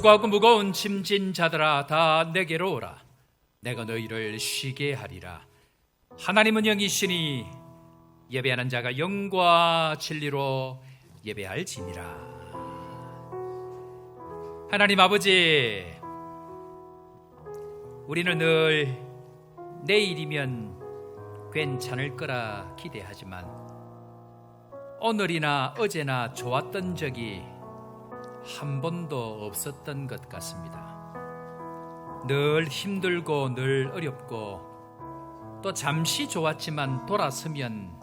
수고하고 무거운 짐진 자들아 다 내게로 오라. 내가 너희를 쉬게 하리라. 하나님은 영이시니 예배하는 자가 영과 진리로 예배할지니라. 하나님 아버지, 우리는 늘 내일이면 괜찮을 거라 기대하지만 오늘이나 어제나 좋았던 적이 한 번도 없었던 것 같습니다. 늘 힘들고 늘 어렵고 또 잠시 좋았지만 돌아서면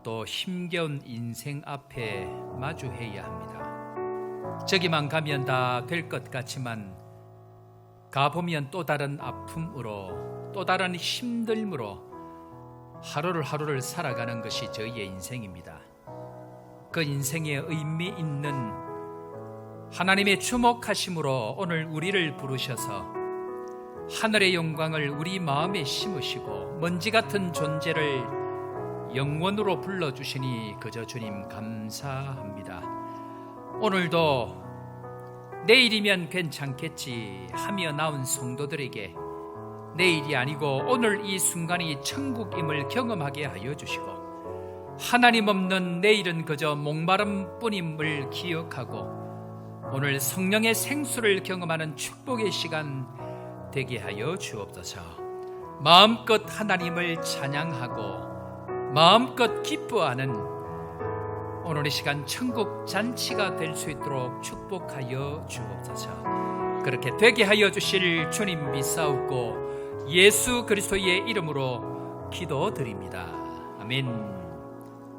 또 힘겨운 인생 앞에 마주해야 합니다. 저기만 가면 다 될 것 같지만 가보면 또 다른 아픔으로 또 다른 힘듦으로 하루를 살아가는 것이 저희의 인생입니다. 그 인생에 의미 있는 하나님의 주목하심으로 오늘 우리를 부르셔서 하늘의 영광을 우리 마음에 심으시고 먼지 같은 존재를 영원으로 불러주시니 그저 주님 감사합니다. 오늘도 내일이면 괜찮겠지 하며 나온 성도들에게 내일이 아니고 오늘 이 순간이 천국임을 경험하게 하여 주시고 하나님 없는 내일은 그저 목마름 뿐임을 기억하고 오늘 성령의 생수를 경험하는 축복의 시간 되게 하여 주옵소서. 마음껏 하나님을 찬양하고 마음껏 기뻐하는 오늘의 시간 천국 잔치가 될 수 있도록 축복하여 주옵소서. 그렇게 되게 하여 주실 주님 믿사옵고 예수 그리스도의 이름으로 기도드립니다. 아멘.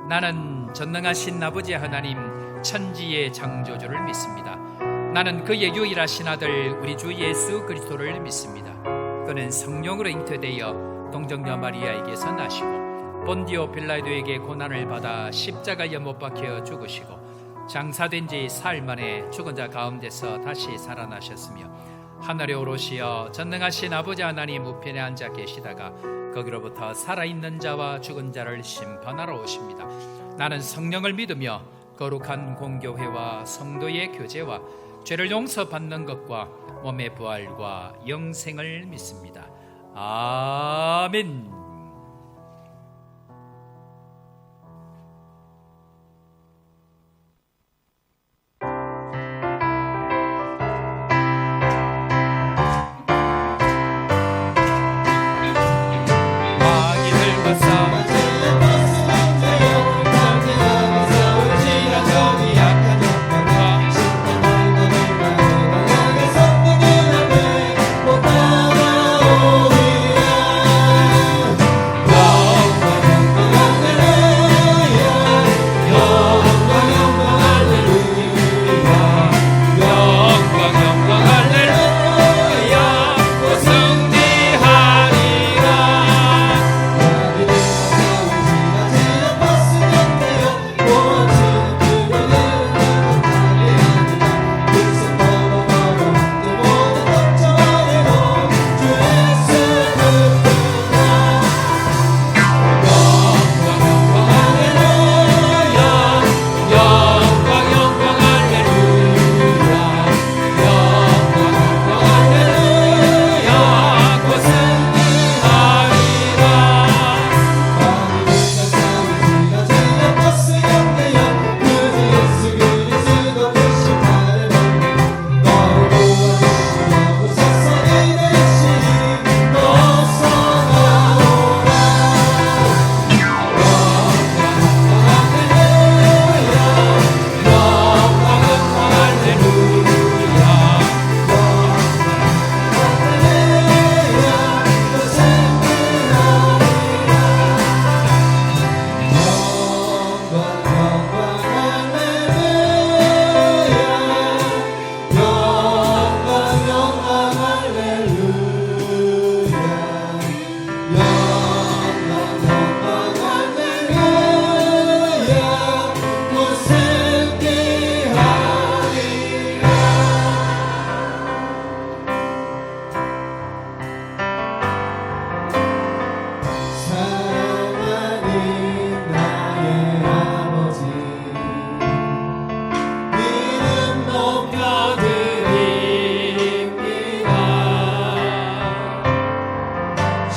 나는 전능하신 아버지 하나님 천지의 창조주를 믿습니다. 나는 그의 유일하신 아들 우리 주 예수 그리스도를 믿습니다. 그는 성령으로 잉태되어 동정녀 마리아에게서 나시고 본디오 빌라도에게 고난을 받아 십자가에 못 박혀 죽으시고 장사된 지 사흘 만에 죽은 자 가운데서 다시 살아나셨으며 하늘에 오르시어 전능하신 아버지 하나님 우편에 앉아 계시다가 거기로부터 살아있는 자와 죽은 자를 심판하러 오십니다. 나는 성령을 믿으며 거룩한 공교회와 성도의 교제와 죄를 용서받는 것과 몸의 부활과 영생을 믿습니다. 아멘.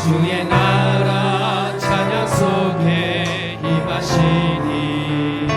주의 나라 찬양 속에 임하시니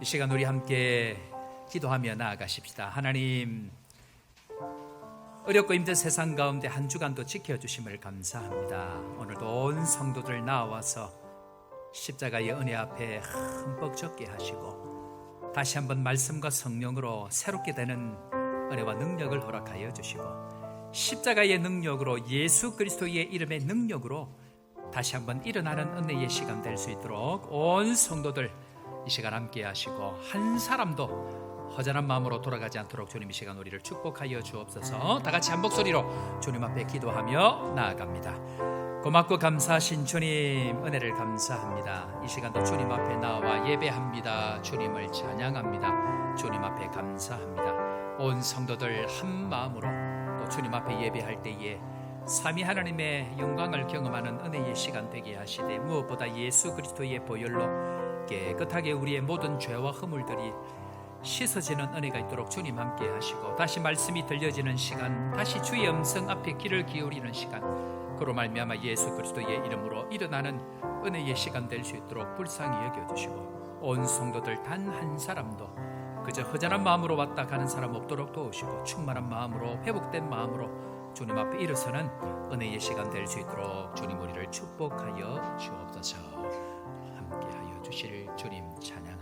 시간 우리 함께 기도하며 나아가십시다. 하나님, 어렵고 힘든 세상 가운데 한 주간도 지켜주심을 감사합니다. 오늘도 온 성도들 나와서 십자가의 은혜 앞에 흠뻑 젖게 하시고 다시 한번 말씀과 성령으로 새롭게 되는 은혜와 능력을 허락하여 주시고 십자가의 능력으로 예수 그리스도의 이름의 능력으로 다시 한번 일어나는 은혜의 시간 될 수 있도록 온 성도들 이 시간 함께 하시고 한 사람도 허전한 마음으로 돌아가지 않도록 주님 이 시간 우리를 축복하여 주옵소서. 다 같이 한 목소리로 주님 앞에 기도하며 나아갑니다. 고맙고 감사하신 주님 은혜를 감사합니다. 이 시간도 주님 앞에 나와 예배합니다. 주님을 찬양합니다. 주님 앞에 감사합니다. 온 성도들 한 마음으로 또 주님 앞에 예배할 때에 삼위 하나님의 영광을 경험하는 은혜의 시간 되게 하시되 무엇보다 예수 그리스도의 보혈로 깨끗하게 우리의 모든 죄와 허물들이 씻어지는 은혜가 있도록 주님 함께 하시고 다시 말씀이 들려지는 시간, 다시 주의 음성 앞에 귀를 기울이는 시간, 그로 말미암아 예수 그리스도의 이름으로 일어나는 은혜의 시간 될 수 있도록 불쌍히 여겨주시고 온 성도들 단 한 사람도 그저 허전한 마음으로 왔다 가는 사람 없도록 도우시고 충만한 마음으로 회복된 마음으로 주님 앞에 일어서는 은혜의 시간 될 수 있도록 주님 우리를 축복하여 주옵소서. 함께하여 주실 주님 찬양합니다.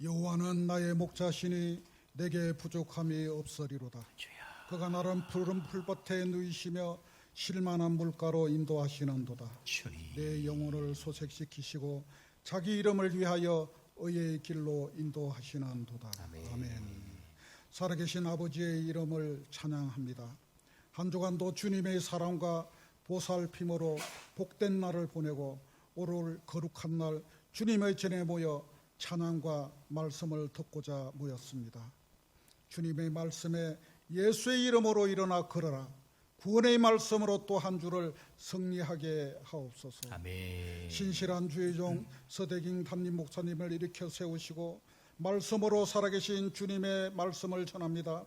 여호와는 나의 목자시니 내게 부족함이 없으리로다. 그가 나를 푸른 풀밭에 누이시며 실만한 물가로 인도하시는도다. 내 영혼을 소생시키시고 자기 이름을 위하여 의의 길로 인도하시는도다. 아멘. 살아계신 아버지의 이름을 찬양합니다. 한 주간도 주님의 사랑과 보살핌으로 복된 날을 보내고 오늘 거룩한 날 주님의 전에 모여 찬양과 말씀을 듣고자 모였습니다. 주님의 말씀에 예수의 이름으로 일어나 걸어라. 구원의 말씀으로 또 한 주를 승리하게 하옵소서. 아멘. 신실한 주의 종 서대ging 담임 목사님을 일으켜 세우시고 말씀으로 살아계신 주님의 말씀을 전합니다.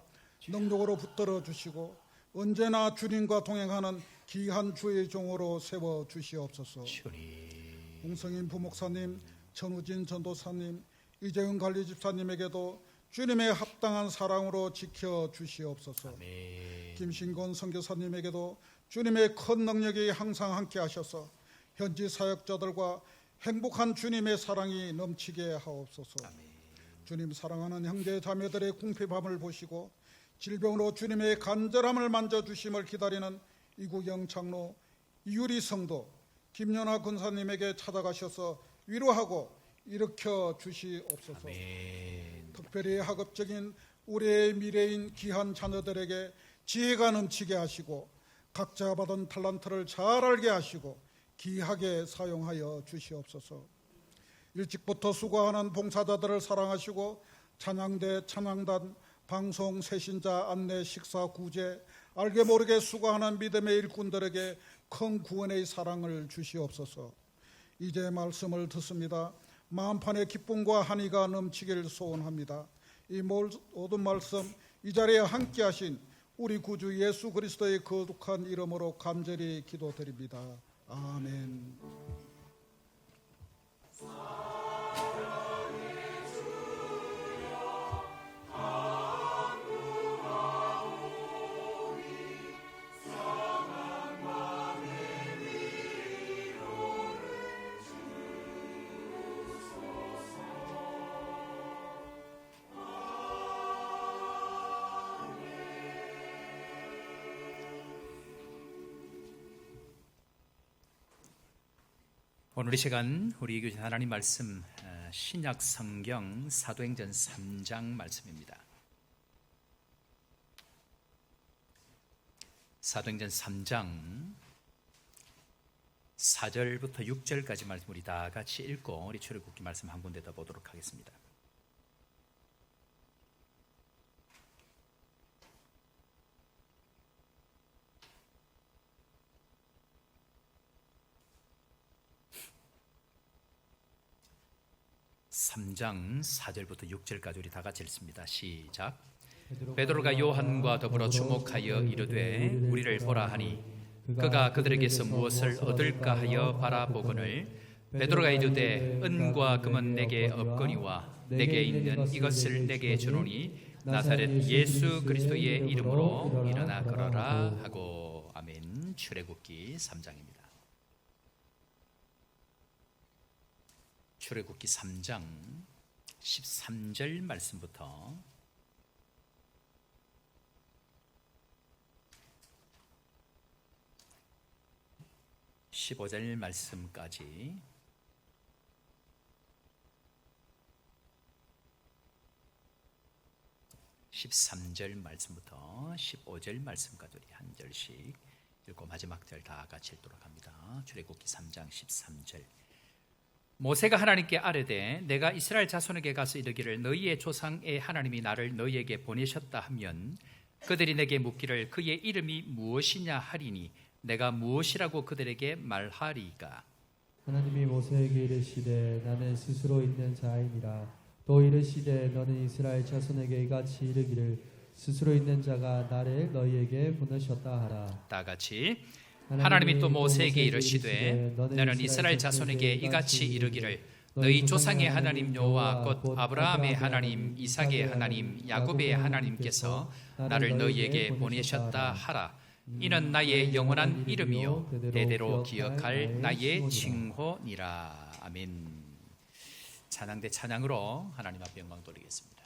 능력으로 붙들어 주시고 언제나 주님과 동행하는 귀한 주의 종으로 세워 주시옵소서. 홍성인 부목사님, 전우진 전도사님, 이재은 관리 집사님에게도 주님의 합당한 사랑으로 지켜 주시옵소서. 김신곤 선교사님에게도 주님의 큰 능력이 항상 함께 하셔서 현지 사역자들과 행복한 주님의 사랑이 넘치게 하옵소서. 주님 사랑하는 형제 자매들의 궁핍함을 보시고 질병으로 주님의 간절함을 만져주심을 기다리는 이구경 장로, 이유리 성도, 김연아 군사님에게 찾아가셔서 위로하고 일으켜 주시옵소서. 특별히 학업적인 우리의 미래인 귀한 자녀들에게 지혜가 넘치게 하시고 각자 받은 탤런트를 잘 알게 하시고 귀하게 사용하여 주시옵소서. 일찍부터 수고하는 봉사자들을 사랑하시고 찬양대, 찬양단, 방송, 새신자, 안내, 식사, 구제, 알게 모르게 수고하는 믿음의 일꾼들에게 큰 구원의 사랑을 주시옵소서. 이제 말씀을 듣습니다. 마음판에 기쁨과 한의가 넘치길 소원합니다. 이 모든 말씀 이 자리에 함께 하신 우리 구주 예수 그리스도의 거룩한 이름으로 간절히 기도드립니다. 아멘. 오늘 이 시간 우리 교신 하나님 말씀 신약 성경 사도행전 3장 말씀입니다. 사도행전 3장 4절부터 6절까지 말씀 우리 다 같이 읽고 우리 출애굽기 말씀 한 군데 더 보도록 하겠습니다. 삼 장 4절부터 6절까지 우리 다 같이 읽습니다. 시작. 베드로가 요한과 더불어 주목하여 이르되 우리를 보라 하니 그가 그들에게서 무엇을 얻을까 하여 바라보거늘 베드로가 이르되 은과 금은 내게 없거니와 내게 있는 이것을 내게 주노니 나사렛 예수 그리스도의 이름으로 일어나 걸어라 하고. 아멘. 출애굽기 3장입니다. 출애굽기 3장 13절 말씀부터 15절 말씀까지 (13절) 말씀부터 15절 말씀까지 우리 한 절씩 읽고 마지막 절 다 같이 읽도록 합니다. 출애굽기 3장 13절. 모세가 하나님께 아뢰되 내가 이스라엘 자손에게 가서 이르기를 너희의 조상의 하나님이 나를 너희에게 보내셨다 하면 그들이 내게 묻기를 그의 이름이 무엇이냐 하리니 내가 무엇이라고 그들에게 말하리이까. 하나님이 모세에게 이르시되 나는 스스로 있는 자이니라. 또 이르시되 너는 이스라엘 자손에게 이같이 이르기를 스스로 있는 자가 나를 너희에게 보내셨다 하라. 다 같이. 하나님이 또 모세에게 이르시되 너는 이스라엘 자손에게 이같이 이르기를 너희 조상의 하나님 여호와 곧 아브라함의 하나님, 이삭의 하나님, 야곱의 하나님께서 나를 너희에게 보내셨다 하라. 이는 나의 영원한 이름이요 대대로 기억할 나의 칭호니라. 아멘. 찬양대 찬양으로 하나님 앞에 영광 돌리겠습니다.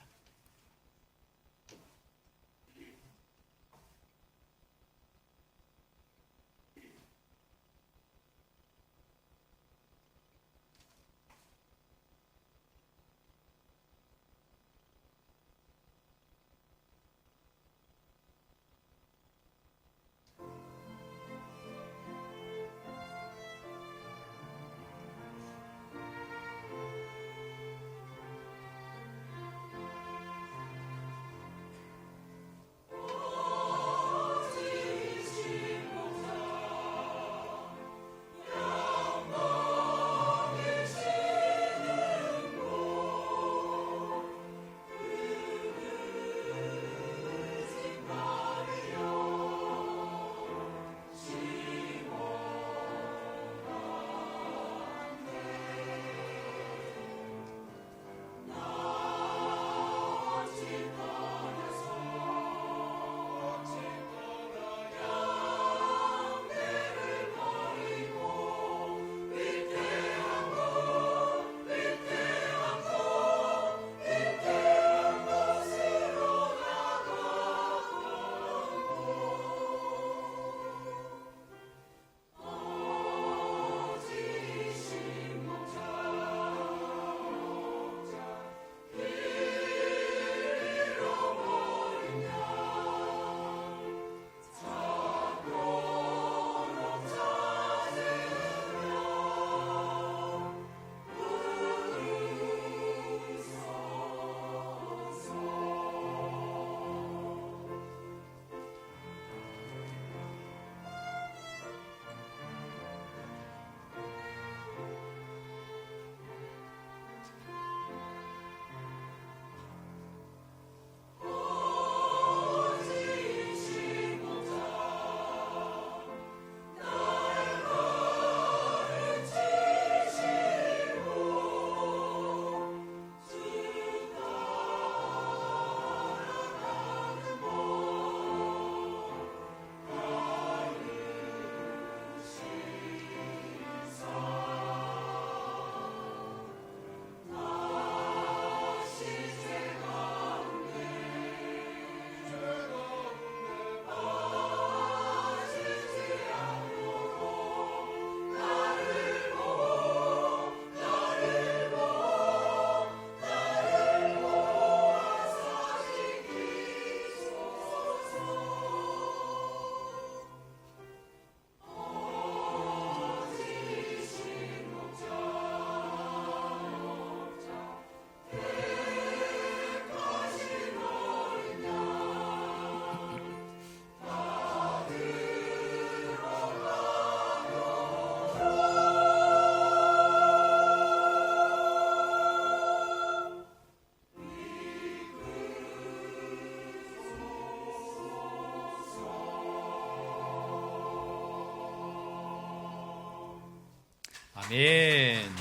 아멘.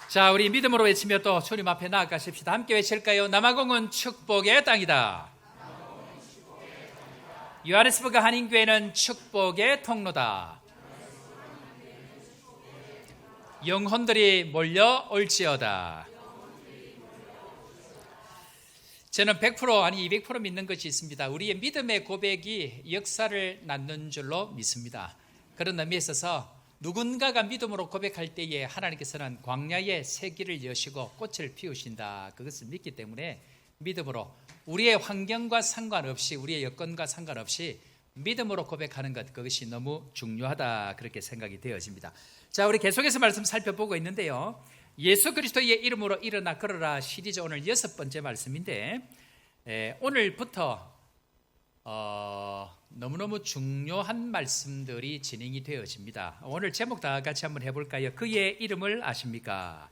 자, 우리 믿음으로 외치며 또 주님 앞에 나아가십시다. 함께 외칠까요? 남아공은 축복의 땅이다. 요하네스버그 한인교회는 축복의 통로다. 영혼들이 몰려올지어다. 저는 100% 아니 200% 믿는 것이 있습니다. 우리의 믿음의 고백이 역사를 낳는 줄로 믿습니다. 그런 의미에 있어서 누군가가 믿음으로 고백할 때에 하나님께서는 광야의 새 길을 여시고 꽃을 피우신다. 그것을 믿기 때문에 믿음으로 우리의 환경과 상관없이 우리의 여건과 상관없이 믿음으로 고백하는 것, 그것이 너무 중요하다, 그렇게 생각이 되어집니다. 자, 우리 계속해서 말씀 살펴보고 있는데요, 예수 그리스도의 이름으로 일어나 걸어라 시리즈 오늘 6번째 말씀인데, 오늘부터 너무너무 중요한 말씀들이 진행이 되어집니다. 오늘 제목 다 같이 한번 해볼까요? 그의 이름을 아십니까?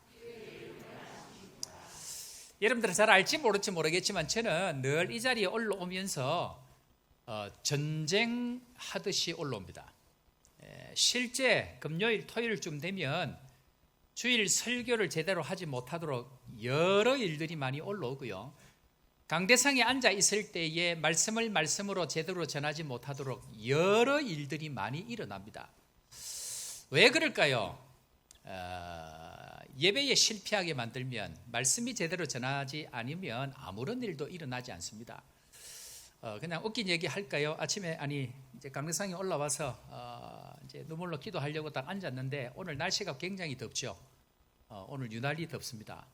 여러분들은 잘 알지 모를지 모르겠지만 저는 늘 이 자리에 올라오면서 전쟁하듯이 올라옵니다. 실제 금요일 토요일쯤 되면 주일 설교를 제대로 하지 못하도록 여러 일들이 많이 올라오고요, 강대상에 앉아 있을 때에 말씀을 말씀으로 제대로 전하지 못하도록 여러 일들이 많이 일어납니다. 왜 그럴까요? 예배에 실패하게 만들면, 말씀이 제대로 전하지 않으면 아무런 일도 일어나지 않습니다. 그냥 웃긴 얘기 할까요? 아침에 이제 강대상에 올라와서 이제 눈물로 기도하려고 딱 앉았는데 오늘 날씨가 굉장히 덥죠. 오늘 유난히 덥습니다.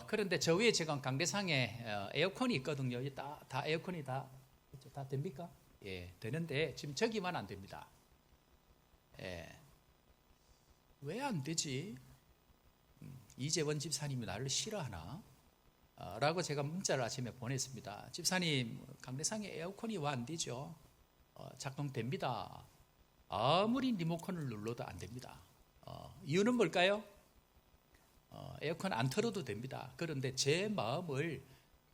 그런데 저 위에 지금 강대상에 에어컨이 있거든요. 다 에어컨이 다 됩니까? 예, 되는데 지금 저기만 안 됩니다. 예. 왜 안 되지? 이재원 집사님이 나를 싫어하나? 라고 제가 문자를 아침에 보냈습니다. 집사님, 강대상에 에어컨이 왜 안 되죠? 작동됩니다. 아무리 리모컨을 눌러도 안 됩니다. 이유는 뭘까요? 에어컨 안 틀어도 됩니다. 그런데 제 마음을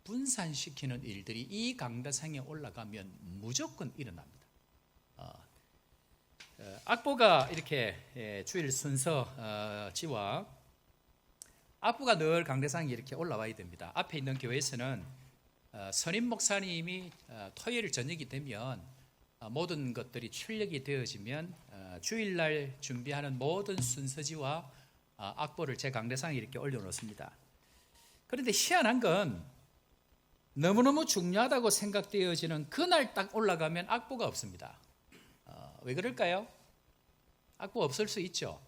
분산시키는 일들이 이 강대상에 올라가면 무조건 일어납니다. 악보가 이렇게 주일 순서지와 악보가 늘 강대상에 이렇게 올라와야 됩니다. 앞에 있는 교회에서는 선임 목사님이 토요일 저녁이 되면 모든 것들이 출력이 되어지면 주일날 준비하는 모든 순서지와 악보를 제 강대상에 이렇게 올려놓습니다. 그런데 희한한 건 너무너무 중요하다고 생각되어지는 그날 딱 올라가면 악보가 없습니다. 왜 그럴까요? 악보 없을 수 있죠.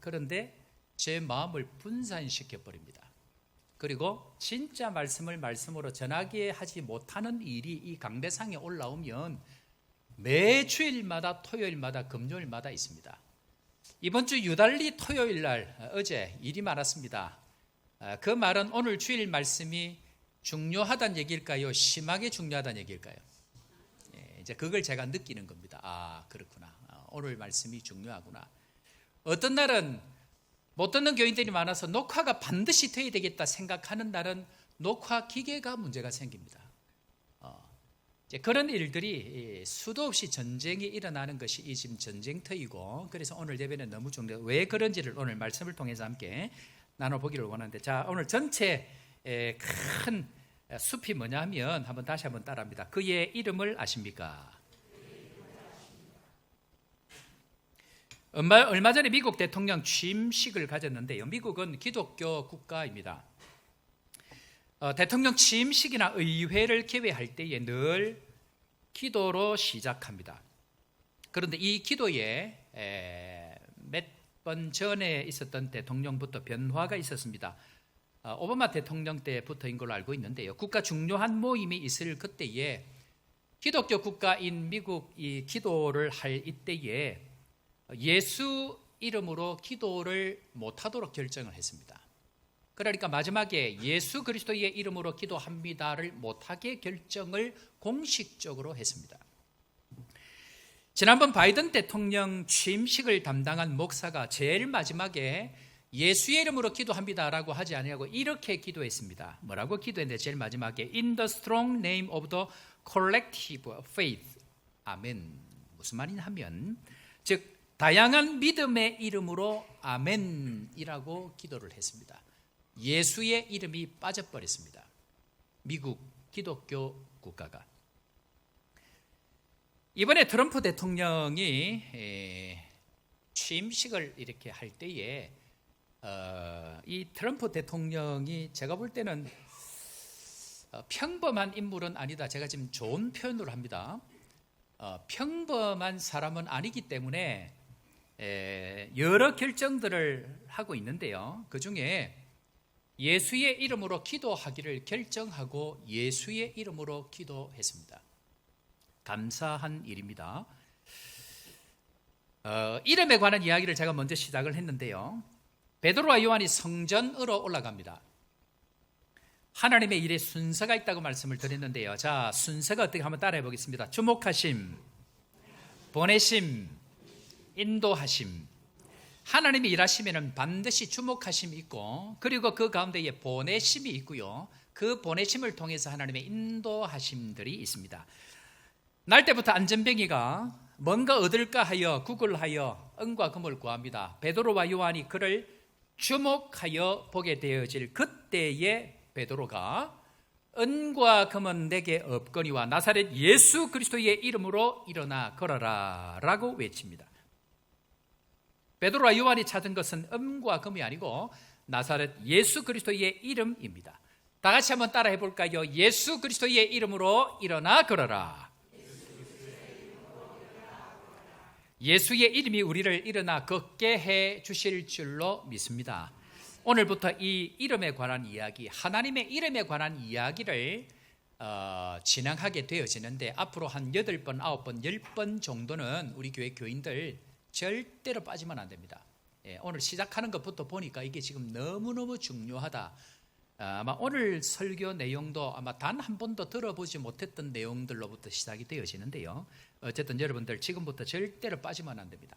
그런데 제 마음을 분산시켜 버립니다. 그리고 진짜 말씀을 말씀으로 전하게 하지 못하는 일이 이 강대상에 올라오면 매 주일마다 토요일마다 금요일마다 있습니다. 이번 주 유달리 토요일 날 어제 일이 많았습니다. 그 말은 오늘 주일 말씀이 중요하다는 얘기일까요? 심하게 중요하다는 얘기일까요? 이제 그걸 제가 느끼는 겁니다. 아, 그렇구나. 오늘 말씀이 중요하구나. 어떤 날은 못 듣는 교인들이 많아서 녹화가 반드시 돼야 되겠다 생각하는 날은 녹화 기계가 문제가 생깁니다. 이제 그런 일들이 수도 없이 전쟁이 일어나는 것이 이 지금 전쟁터이고, 그래서 오늘 예배는 너무 중요해요. 왜 그런지를 오늘 말씀을 통해서 함께 나눠보기를 원하는데, 자, 오늘 전체 큰 숲이 뭐냐면 다시 한번 따라합니다. 그의 이름을 아십니까? 얼마 전에 미국 대통령 취임식을 가졌는데요, 미국은 기독교 국가입니다. 대통령 취임식이나 의회를 개회할 때에 늘 기도로 시작합니다. 그런데 이 기도에 몇 번 전에 있었던 대통령부터 변화가 있었습니다. 오바마 대통령 때부터인 걸로 알고 있는데요, 국가 중요한 모임이 있을 그때에 기독교 국가인 미국이 기도를 할 이때에 예수 이름으로 기도를 못하도록 결정을 했습니다. 그러니까 마지막에 예수 그리스도의 이름으로 기도합니다를 못하게 결정을 공식적으로 했습니다. 지난번 바이든 대통령 취임식을 담당한 목사가 제일 마지막에 예수의 이름으로 기도합니다라고 하지 아니하고 이렇게 기도했습니다. 뭐라고 기도했는데 제일 마지막에 In the strong name of the collective faith. 아멘. 무슨 말이냐 하면, 즉 다양한 믿음의 이름으로 아멘이라고 기도를 했습니다. 예수의 이름이 빠져버렸습니다. 미국 기독교 국가가. 이번에 트럼프 대통령이 취임식을 이렇게 할 때에 이 트럼프 대통령이 제가 볼 때는 평범한 인물은 아니다. 제가 지금 좋은 표현으로 합니다. 평범한 사람은 아니기 때문에 여러 결정들을 하고 있는데요. 그 중에 예수의 이름으로 기도하기를 결정하고 예수의 이름으로 기도했습니다. 감사한 일입니다. 이름에 관한 이야기를 제가 먼저 시작을 했는데요. 베드로와 요한이 성전으로 올라갑니다. 하나님의 일에 순서가 있다고 말씀을 드렸는데요. 자, 순서가 어떻게 한번 따라해 보겠습니다. 주목하심, 보내심, 인도하심. 하나님이 일하시면 반드시 주목하심이 있고, 그리고 그 가운데에 보내심이 있고요. 그 보내심을 통해서 하나님의 인도하심들이 있습니다. 날 때부터 안전뱅이가 뭔가 얻을까 하여 구걸하여 은과 금을 구합니다. 베드로와 요한이 그를 주목하여 보게 되어질 그때에 베드로가 은과 금은 내게 없거니와 나사렛 예수 그리스도의 이름으로 일어나 걸어라 라고 외칩니다. 베드로와 요한이 찾은 것은 은과 금이 아니고 나사렛 예수 그리스도의 이름입니다. 다 같이 한번 따라해 볼까요? 예수 그리스도의 이름으로 일어나 걸어라. 예수의 이름이 우리를 일어나 걷게 해 주실 줄로 믿습니다. 오늘부터 이 이름에 관한 이야기, 하나님의 이름에 관한 이야기를 진행하게 되어지는데 앞으로 한 8번, 9번, 10번 정도는 우리 교회 교인들 절대로 빠지면 안 됩니다. 오늘 시작하는 것부터 보니까 이게 지금 너무너무 중요하다. 아마 오늘 설교 내용도 아마 단 한 번도 들어보지 못했던 내용들로부터 시작이 되어지는데요. 어쨌든 여러분들 지금부터 절대로 빠지면 안 됩니다.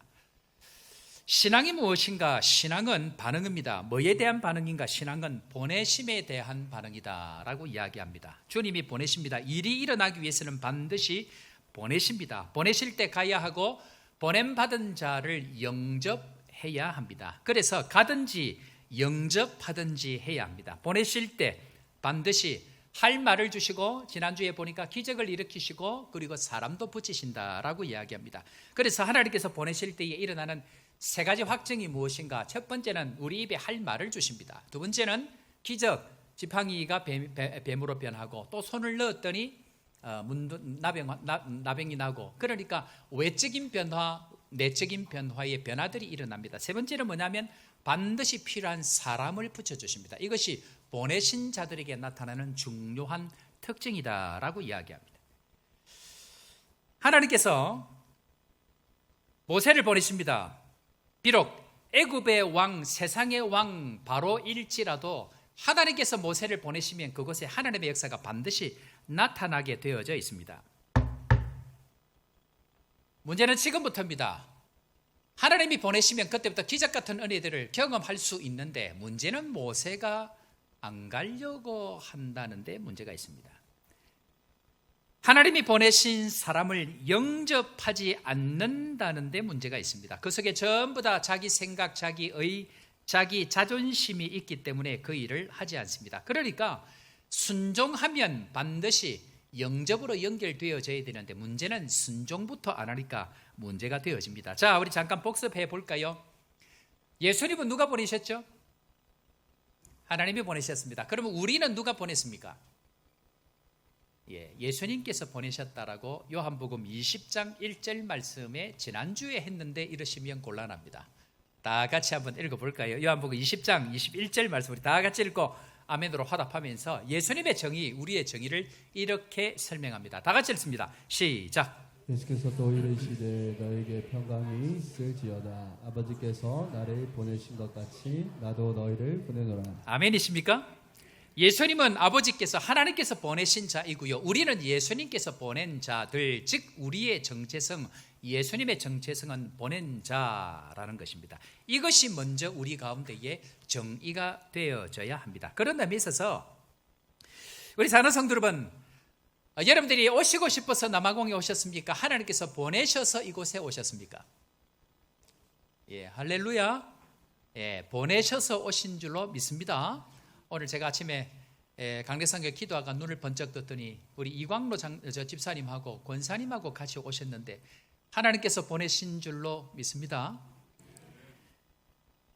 신앙이 무엇인가? 신앙은 반응입니다. 뭐에 대한 반응인가? 신앙은 보내심에 대한 반응이다 라고 이야기합니다. 주님이 보내십니다. 일이 일어나기 위해서는 반드시 보내십니다. 보내실 때 가야 하고 보냄받은 자를 영접해야 합니다. 그래서 가든지 영접하든지 해야 합니다. 보내실 때 반드시 할 말을 주시고 지난주에 보니까 기적을 일으키시고 그리고 사람도 붙이신다라고 이야기합니다. 그래서 하나님께서 보내실 때에 일어나는 3가지 확증이 무엇인가? 첫 번째는 우리 입에 할 말을 주십니다. 두 번째는 기적, 지팡이가 뱀으로 변하고 또 손을 넣었더니 나병이 나고, 그러니까 외적인 변화, 내적인 변화의 변화들이 일어납니다. 세 번째는 뭐냐면 반드시 필요한 사람을 붙여주십니다. 이것이 보내신 자들에게 나타나는 중요한 특징이다라고 이야기합니다. 하나님께서 모세를 보내십니다. 비록 애굽의 왕, 세상의 왕 바로일지라도 하나님께서 모세를 보내시면 그곳에 하나님의 역사가 반드시 나타나게 되어져 있습니다. 문제는 지금부터입니다. 하나님이 보내시면 그때부터 기적 같은 은혜들을 경험할 수 있는데 문제는 모세가 안 가려고 한다는 데 문제가 있습니다. 하나님이 보내신 사람을 영접하지 않는다는 데 문제가 있습니다. 그 속에 전부 다 자기 생각, 자기 자존심이 있기 때문에 그 일을 하지 않습니다. 그러니까 순종하면 반드시 영접으로 연결되어져야 되는데 문제는 순종부터 안 하니까 문제가 되어집니다. 자, 우리 잠깐 복습해 볼까요? 예수님은 누가 보내셨죠? 하나님이 보내셨습니다. 그러면 우리는 누가 보냈습니까? 예수님께서 보내셨다라고 요한복음 20장 1절 말씀에 지난주에 했는데 이러시면 곤란합니다. 다 같이 한번 읽어볼까요? 요한복음 20장 21절 말씀 우리 다 같이 읽고 아멘으로 화답하면서 예수님의 정의, 우리의 정의를 이렇게 설명합니다. 다 같이 읽습니다. 시작. 예수께서 또 이르시되 너에게 평강이 있을지어다. 아버지께서 나를 보내신 것 같이 나도 너희를 보내노라. 아멘이십니까? 예수님은 아버지께서 하나님께서 보내신 자이고요. 우리는 예수님께서 보낸 자들, 즉 우리의 정체성, 예수님의 정체성은 보낸 자라는 것입니다. 이것이 먼저 우리 가운데에 정의가 되어져야 합니다. 그런 점에 있어서 우리 사랑하는 성도 여러분, 여러분들이 오시고 싶어서 남아공에 오셨습니까? 하나님께서 보내셔서 이곳에 오셨습니까? 예, 할렐루야. 예, 보내셔서 오신 줄로 믿습니다. 오늘 제가 아침에 강대상교 기도하가 눈을 번쩍 떴더니 우리 이광로 저 집사님하고 권사님하고 같이 오셨는데 하나님께서 보내신 줄로 믿습니다.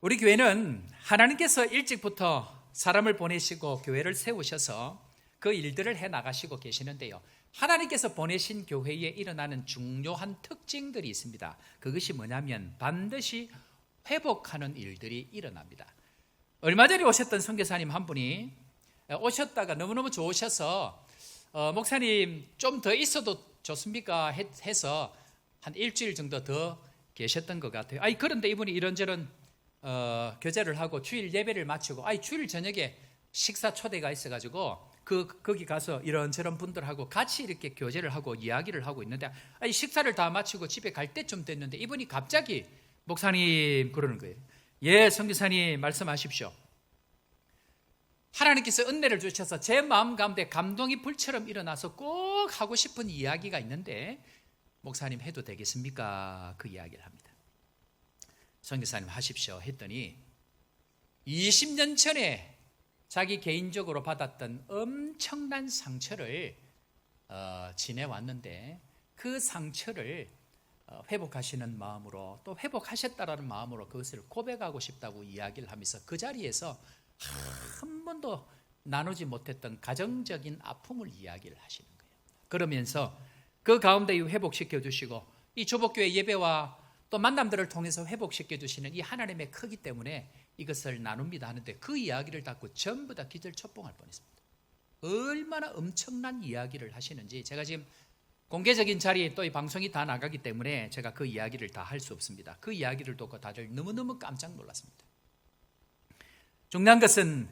우리 교회는 하나님께서 일찍부터 사람을 보내시고 교회를 세우셔서 그 일들을 해나가시고 계시는데요, 하나님께서 보내신 교회에 일어나는 중요한 특징들이 있습니다. 그것이 뭐냐면 반드시 회복하는 일들이 일어납니다. 얼마 전에 오셨던 선교사님 한 분이 오셨다가 너무너무 좋으셔서 목사님 좀 더 있어도 좋습니까? 해서 한 일주일 정도 더 계셨던 것 같아요. 그런데 이분이 이런저런 교제를 하고 주일 예배를 마치고 주일 저녁에 식사 초대가 있어가지고 거기 가서 이런저런 분들하고 같이 이렇게 교제를 하고 이야기를 하고 있는데 식사를 다 마치고 집에 갈 때쯤 됐는데 이분이 갑자기 목사님 그러는 거예요. 예, 선교사님 말씀하십시오. 하나님께서 은혜를 주셔서 제 마음 가운데 감동이 불처럼 일어나서 꼭 하고 싶은 이야기가 있는데 목사님 해도 되겠습니까? 그 이야기를 합니다. 선교사님 하십시오 했더니 20년 전에 자기 개인적으로 받았던 엄청난 상처를 지내왔는데 그 상처를 회복하시는 마음으로 또 회복하셨다라는 마음으로 그것을 고백하고 싶다고 이야기를 하면서 그 자리에서 한 번도 나누지 못했던 가정적인 아픔을 이야기를 하시는 거예요. 그러면서 그 가운데 회복시켜 주시고 이 조복교회 예배와 또 만남들을 통해서 회복시켜 주시는 이 하나님의 크기 때문에 이것을 나눕니다 하는데 그 이야기를 듣고 전부 다 기절초봉할 뻔했습니다. 얼마나 엄청난 이야기를 하시는지 제가 지금 공개적인 자리에 또 이 방송이 다 나가기 때문에 제가 그 이야기를 다 할 수 없습니다. 그 이야기를 듣고 다들 너무너무 깜짝 놀랐습니다. 중요한 것은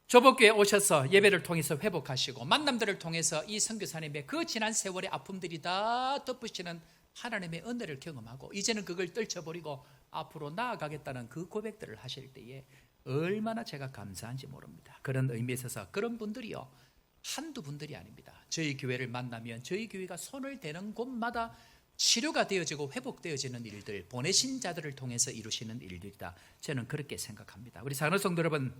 조복교에 오셔서 예배를 통해서 회복하시고 만남들을 통해서 이 선교사님의 그 지난 세월의 아픔들이 다 덮으시는 하나님의 은혜를 경험하고 이제는 그걸 떨쳐버리고 앞으로 나아가겠다는 그 고백들을 하실 때에 얼마나 제가 감사한지 모릅니다. 그런 의미에 있어서 그런 분들이요 한두 분들이 아닙니다. 저희 교회를 만나면 저희 교회가 손을 대는 곳마다 치료가 되어지고 회복되어지는 일들, 보내신 자들을 통해서 이루시는 일들이다. 저는 그렇게 생각합니다. 우리 사랑하는 성도 여러분,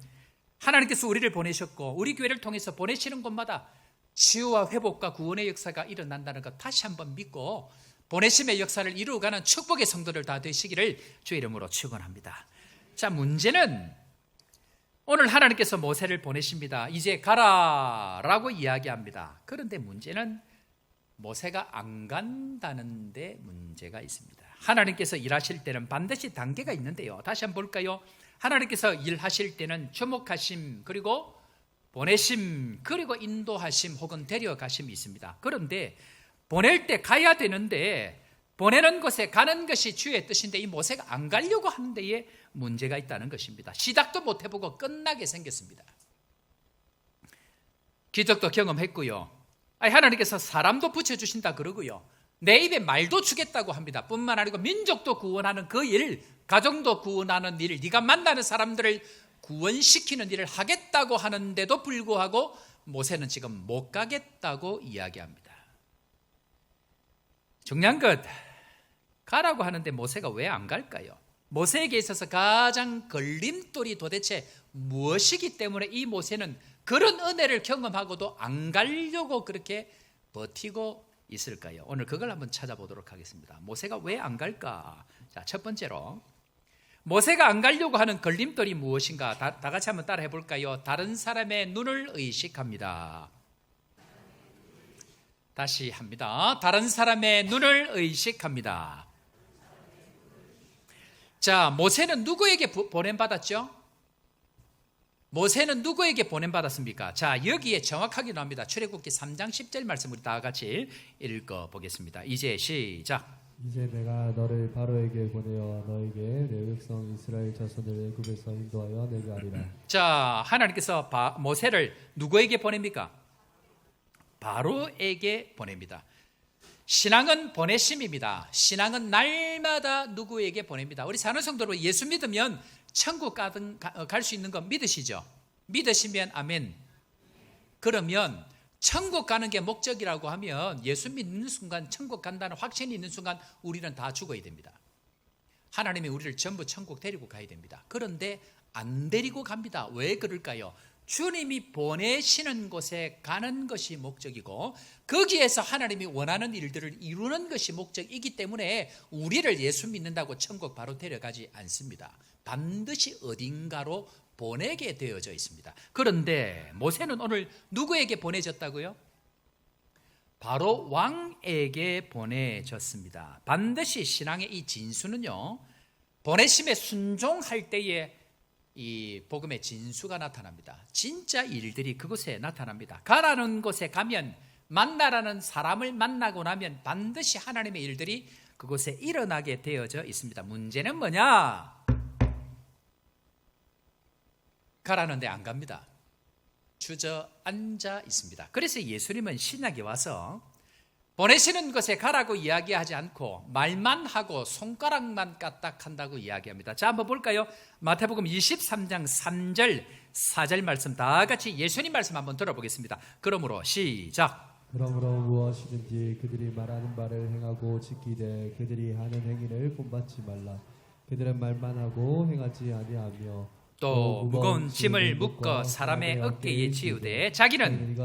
하나님께서 우리를 보내셨고 우리 교회를 통해서 보내시는 곳마다 치유와 회복과 구원의 역사가 일어난다는 것 다시 한번 믿고 보내심의 역사를 이루어가는 축복의 성도들 다 되시기를 주의 이름으로 축원합니다. 자, 문제는 오늘 하나님께서 모세를 보내십니다. 이제 가라라고 이야기합니다. 그런데 문제는 모세가 안 간다는 데 문제가 있습니다. 하나님께서 일하실 때는 반드시 단계가 있는데요. 다시 한번 볼까요? 하나님께서 일하실 때는 주목하심, 그리고 보내심, 그리고 인도하심 혹은 데려가심이 있습니다. 그런데 보낼 때 가야 되는데 보내는 곳에 가는 것이 주의 뜻인데 이 모세가 안 가려고 하는 데에 문제가 있다는 것입니다. 시작도 못 해보고 끝나게 생겼습니다. 기적도 경험했고요. 하나님께서 사람도 붙여주신다 그러고요. 내 입에 말도 주겠다고 합니다. 뿐만 아니고 민족도 구원하는 그 일, 가정도 구원하는 일, 네가 만나는 사람들을 구원시키는 일을 하겠다고 하는데도 불구하고 모세는 지금 못 가겠다고 이야기합니다. 중요한 것, 가라고 하는데 모세가 왜 안 갈까요? 모세에게 있어서 가장 걸림돌이 도대체 무엇이기 때문에 이 모세는 그런 은혜를 경험하고도 안 가려고 그렇게 버티고 있을까요? 오늘 그걸 한번 찾아보도록 하겠습니다. 모세가 왜 안 갈까? 자, 첫 번째로 모세가 안 가려고 하는 걸림돌이 무엇인가? 다 같이 한번 따라 해볼까요? 다른 사람의 눈을 의식합니다. 다시 합니다. 다른 사람의 눈을 의식합니다. 자, 모세는 누구에게 보냄받았죠? 모세는 누구에게 보냄받았습니까? 자, 여기에 정확하게 나옵니다. 출애굽기 3장 10절 말씀 우리 다 같이 읽어보겠습니다. 이제 시작. 이제 내가 너를 바로에게 보내어 너에게 내 백성 이스라엘 자손을 애굽에서 인도하여 내게 하리라. 자, 하나님께서 모세를 누구에게 보냅니까? 바로에게 보냅니다. 신앙은 보내심입니다. 신앙은 날마다 누구에게 보냅니다. 우리 사는 성도로 예수 믿으면 천국 갈 수 있는 거 믿으시죠? 믿으시면 아멘. 그러면 천국 가는 게 목적이라고 하면 예수 믿는 순간 천국 간다는 확신이 있는 순간 우리는 다 죽어야 됩니다. 하나님이 우리를 전부 천국 데리고 가야 됩니다. 그런데 안 데리고 갑니다. 왜 그럴까요? 주님이 보내시는 곳에 가는 것이 목적이고 거기에서 하나님이 원하는 일들을 이루는 것이 목적이기 때문에 우리를 예수 믿는다고 천국 바로 데려가지 않습니다. 반드시 어딘가로 보내게 되어져 있습니다. 그런데 모세는 오늘 누구에게 보내졌다고요? 바로 왕에게 보내졌습니다. 반드시 신앙의 이 진수는요, 보내심에 순종할 때에 이 복음의 진수가 나타납니다. 진짜 일들이 그곳에 나타납니다. 가라는 곳에 가면, 만나라는 사람을 만나고 나면 반드시 하나님의 일들이 그곳에 일어나게 되어져 있습니다. 문제는 뭐냐? 가라는데 안 갑니다. 주저앉아 있습니다. 그래서 예수님은 신약에 와서 보내시는 것에 가라고 이야기하지 않고 말만 하고 손가락만 까딱한다고 이야기합니다. 자, 한번 볼까요? 마태복음 23장 3절 4절 말씀 다 같이 예수님 말씀 한번 들어보겠습니다. 그러므로 시작. 그러므로 무엇이든지 그들이 말하는 바를 행하고 지키되 그들이 하는 행위를 본받지 말라. 그들은 말만 하고 행하지 아니하며 또 무거운 짐을 묶어 사람의 어깨에 지우되 자기는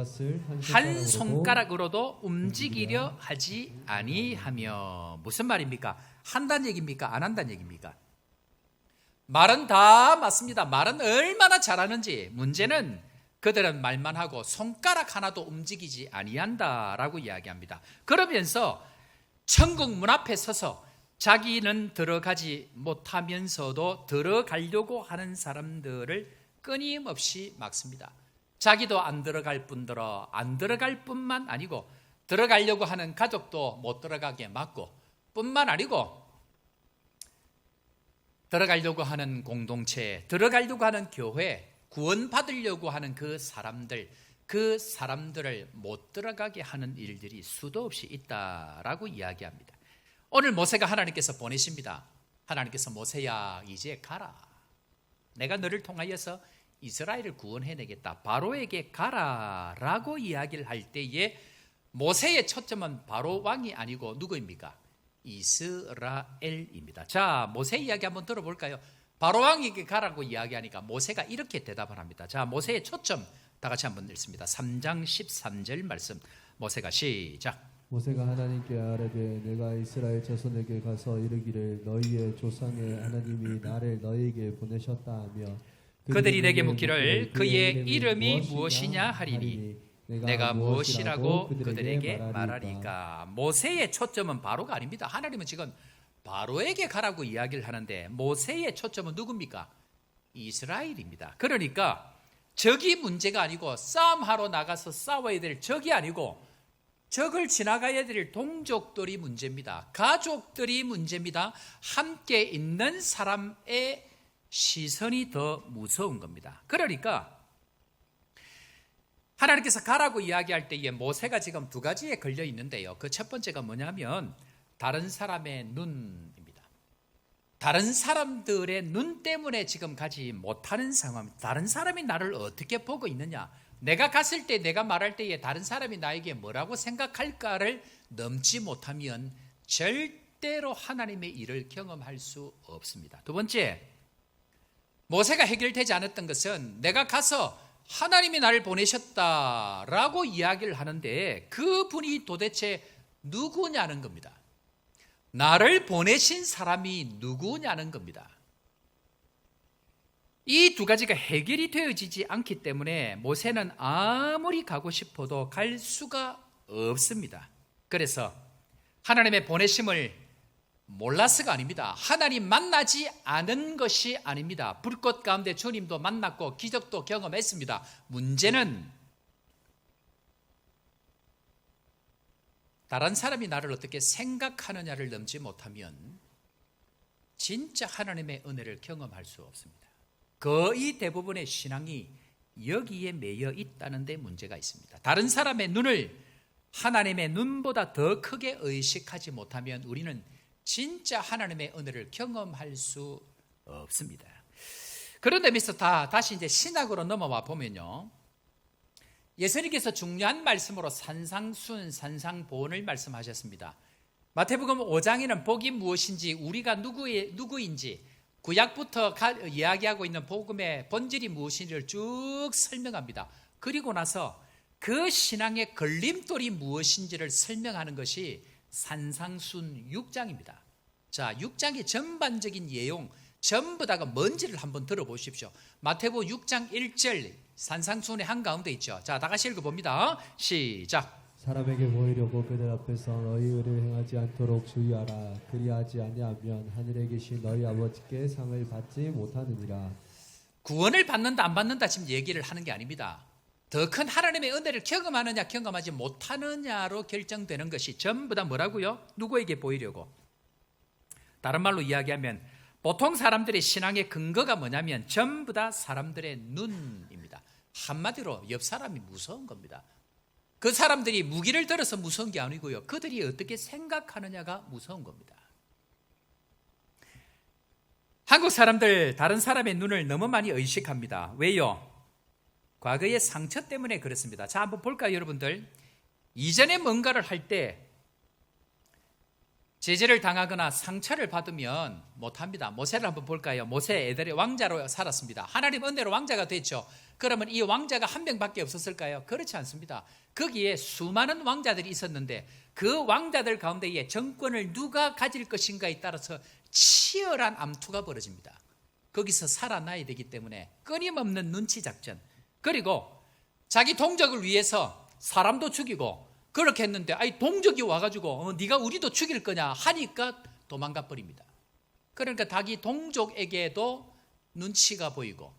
한 손가락으로도 움직이려 하지 아니하며. 무슨 말입니까? 한다는 얘기입니까? 안 한다는 얘기입니까? 말은 다 맞습니다. 말은 얼마나 잘하는지. 문제는 그들은 말만 하고 손가락 하나도 움직이지 아니한다라고 이야기합니다. 그러면서 천국 문 앞에 서서 자기는 들어가지 못하면서도 들어가려고 하는 사람들을 끊임없이 막습니다. 자기도 안 들어갈 뿐더러 안 들어갈 뿐만 아니고 들어가려고 하는 가족도 못 들어가게 막고, 뿐만 아니고 들어가려고 하는 공동체, 들어가려고 하는 교회, 구원받으려고 하는 그 사람들을 못 들어가게 하는 일들이 수도 없이 있다라고 이야기합니다. 오늘 모세가 하나님께서 보내십니다. 하나님께서 모세야 이제 가라. 내가 너를 통하여서 이스라엘을 구원해내겠다. 바로에게 가라 라고 이야기를 할 때에 모세의 초점은 바로 왕이 아니고 누구입니까? 이스라엘입니다. 자, 모세 이야기 한번 들어볼까요? 바로 왕에게 가라고 이야기하니까 모세가 이렇게 대답을 합니다. 자, 모세의 초점 다 같이 한번 읽습니다. 3장 13절 말씀 모세가 시작. 모세가 하나님께 아뢰되 내가 이스라엘 자손에게 가서 이르기를 너희의 조상의 하나님이 나를 너희에게 보내셨다 하며 그들이 내게 묻기를 그의 이름이 무엇이냐 하리니 내가 무엇이라고 그들에게 말하리까. 모세의 초점은 바로가 아닙니다. 하나님은 지금 바로에게 가라고 이야기를 하는데 모세의 초점은 누굽니까? 이스라엘입니다. 그러니까 적이 문제가 아니고 싸움하러 나가서 싸워야 될 적이 아니고 적을 지나가야 될 동족들이 문제입니다. 가족들이 문제입니다. 함께 있는 사람의 시선이 더 무서운 겁니다. 그러니까 하나님께서 가라고 이야기할 때에 모세가 지금 두 가지에 걸려 있는데요. 그 첫 번째가 뭐냐면 다른 사람의 눈입니다. 다른 사람들의 눈 때문에 지금 가지 못하는 상황입니다. 다른 사람이 나를 어떻게 보고 있느냐, 내가 갔을 때 내가 말할 때에 다른 사람이 나에게 뭐라고 생각할까를 넘지 못하면 절대로 하나님의 일을 경험할 수 없습니다. 두 번째, 모세가 해결되지 않았던 것은 내가 가서 하나님이 나를 보내셨다라고 이야기를 하는데 그분이 도대체 누구냐는 겁니다. 나를 보내신 사람이 누구냐는 겁니다. 이 두 가지가 해결이 되어지지 않기 때문에 모세는 아무리 가고 싶어도 갈 수가 없습니다. 그래서 하나님의 보내심을 몰라서가 아닙니다. 하나님 만나지 않은 것이 아닙니다. 불꽃 가운데 주님도 만났고 기적도 경험했습니다. 문제는 다른 사람이 나를 어떻게 생각하느냐를 넘지 못하면 진짜 하나님의 은혜를 경험할 수 없습니다. 거의 대부분의 신앙이 여기에 매여 있다는 데 문제가 있습니다. 다른 사람의 눈을 하나님의 눈보다 더 크게 의식하지 못하면 우리는 진짜 하나님의 은혜를 경험할 수 없습니다. 그런 의미에서 다시 이제 신학으로 넘어와 보면요, 예수님께서 중요한 말씀으로 산상순, 산상보온을 말씀하셨습니다. 마태복음 5장에는 복이 무엇인지, 우리가 누구인지 구약부터 이야기하고 있는 복음의 본질이 무엇인지를 쭉 설명합니다. 그리고 나서 그 신앙의 걸림돌이 무엇인지를 설명하는 것이 산상순 6장입니다. 자, 6장의 전반적인 내용 전부 다가 뭔지를 한번 들어보십시오. 마태복음 6장 1절 산상순의 한가운데 있죠. 자, 다 같이 읽어봅니다. 시작. 사람에게 보이려고 그들 앞에서 너희 의를 행하지 않도록 주의하라. 그리하지 아니하면 하늘에 계신 너희 아버지께 상을 받지 못하느니라. 구원을 받는다 안 받는다 지금 얘기를 하는 게 아닙니다. 더 큰 하나님의 은혜를 경험하느냐 경험하지 못하느냐로 결정되는 것이 전부 다 뭐라고요? 누구에게 보이려고? 다른 말로 이야기하면 보통 사람들의 신앙의 근거가 뭐냐면 전부 다 사람들의 눈입니다. 한마디로 옆 사람이 무서운 겁니다. 그 사람들이 무기를 들어서 무서운 게 아니고요. 그들이 어떻게 생각하느냐가 무서운 겁니다. 한국 사람들 다른 사람의 눈을 너무 많이 의식합니다. 왜요? 과거의 상처 때문에 그렇습니다. 자, 한번 볼까요, 여러분들? 이전에 뭔가를 할 때 제재를 당하거나 상처를 받으면 못합니다. 모세를 한번 볼까요? 모세 애들의 왕자로 살았습니다. 하나님 은혜로 왕자가 됐죠. 그러면 이 왕자가 한 명밖에 없었을까요? 그렇지 않습니다. 거기에 수많은 왕자들이 있었는데 그 왕자들 가운데에 정권을 누가 가질 것인가에 따라서 치열한 암투가 벌어집니다. 거기서 살아나야 되기 때문에 끊임없는 눈치 작전, 그리고 자기 동족을 위해서 사람도 죽이고 그렇게 했는데 동족이 와가지고 네가 우리도 죽일 거냐 하니까 도망가 버립니다. 그러니까 자기 동족에게도 눈치가 보이고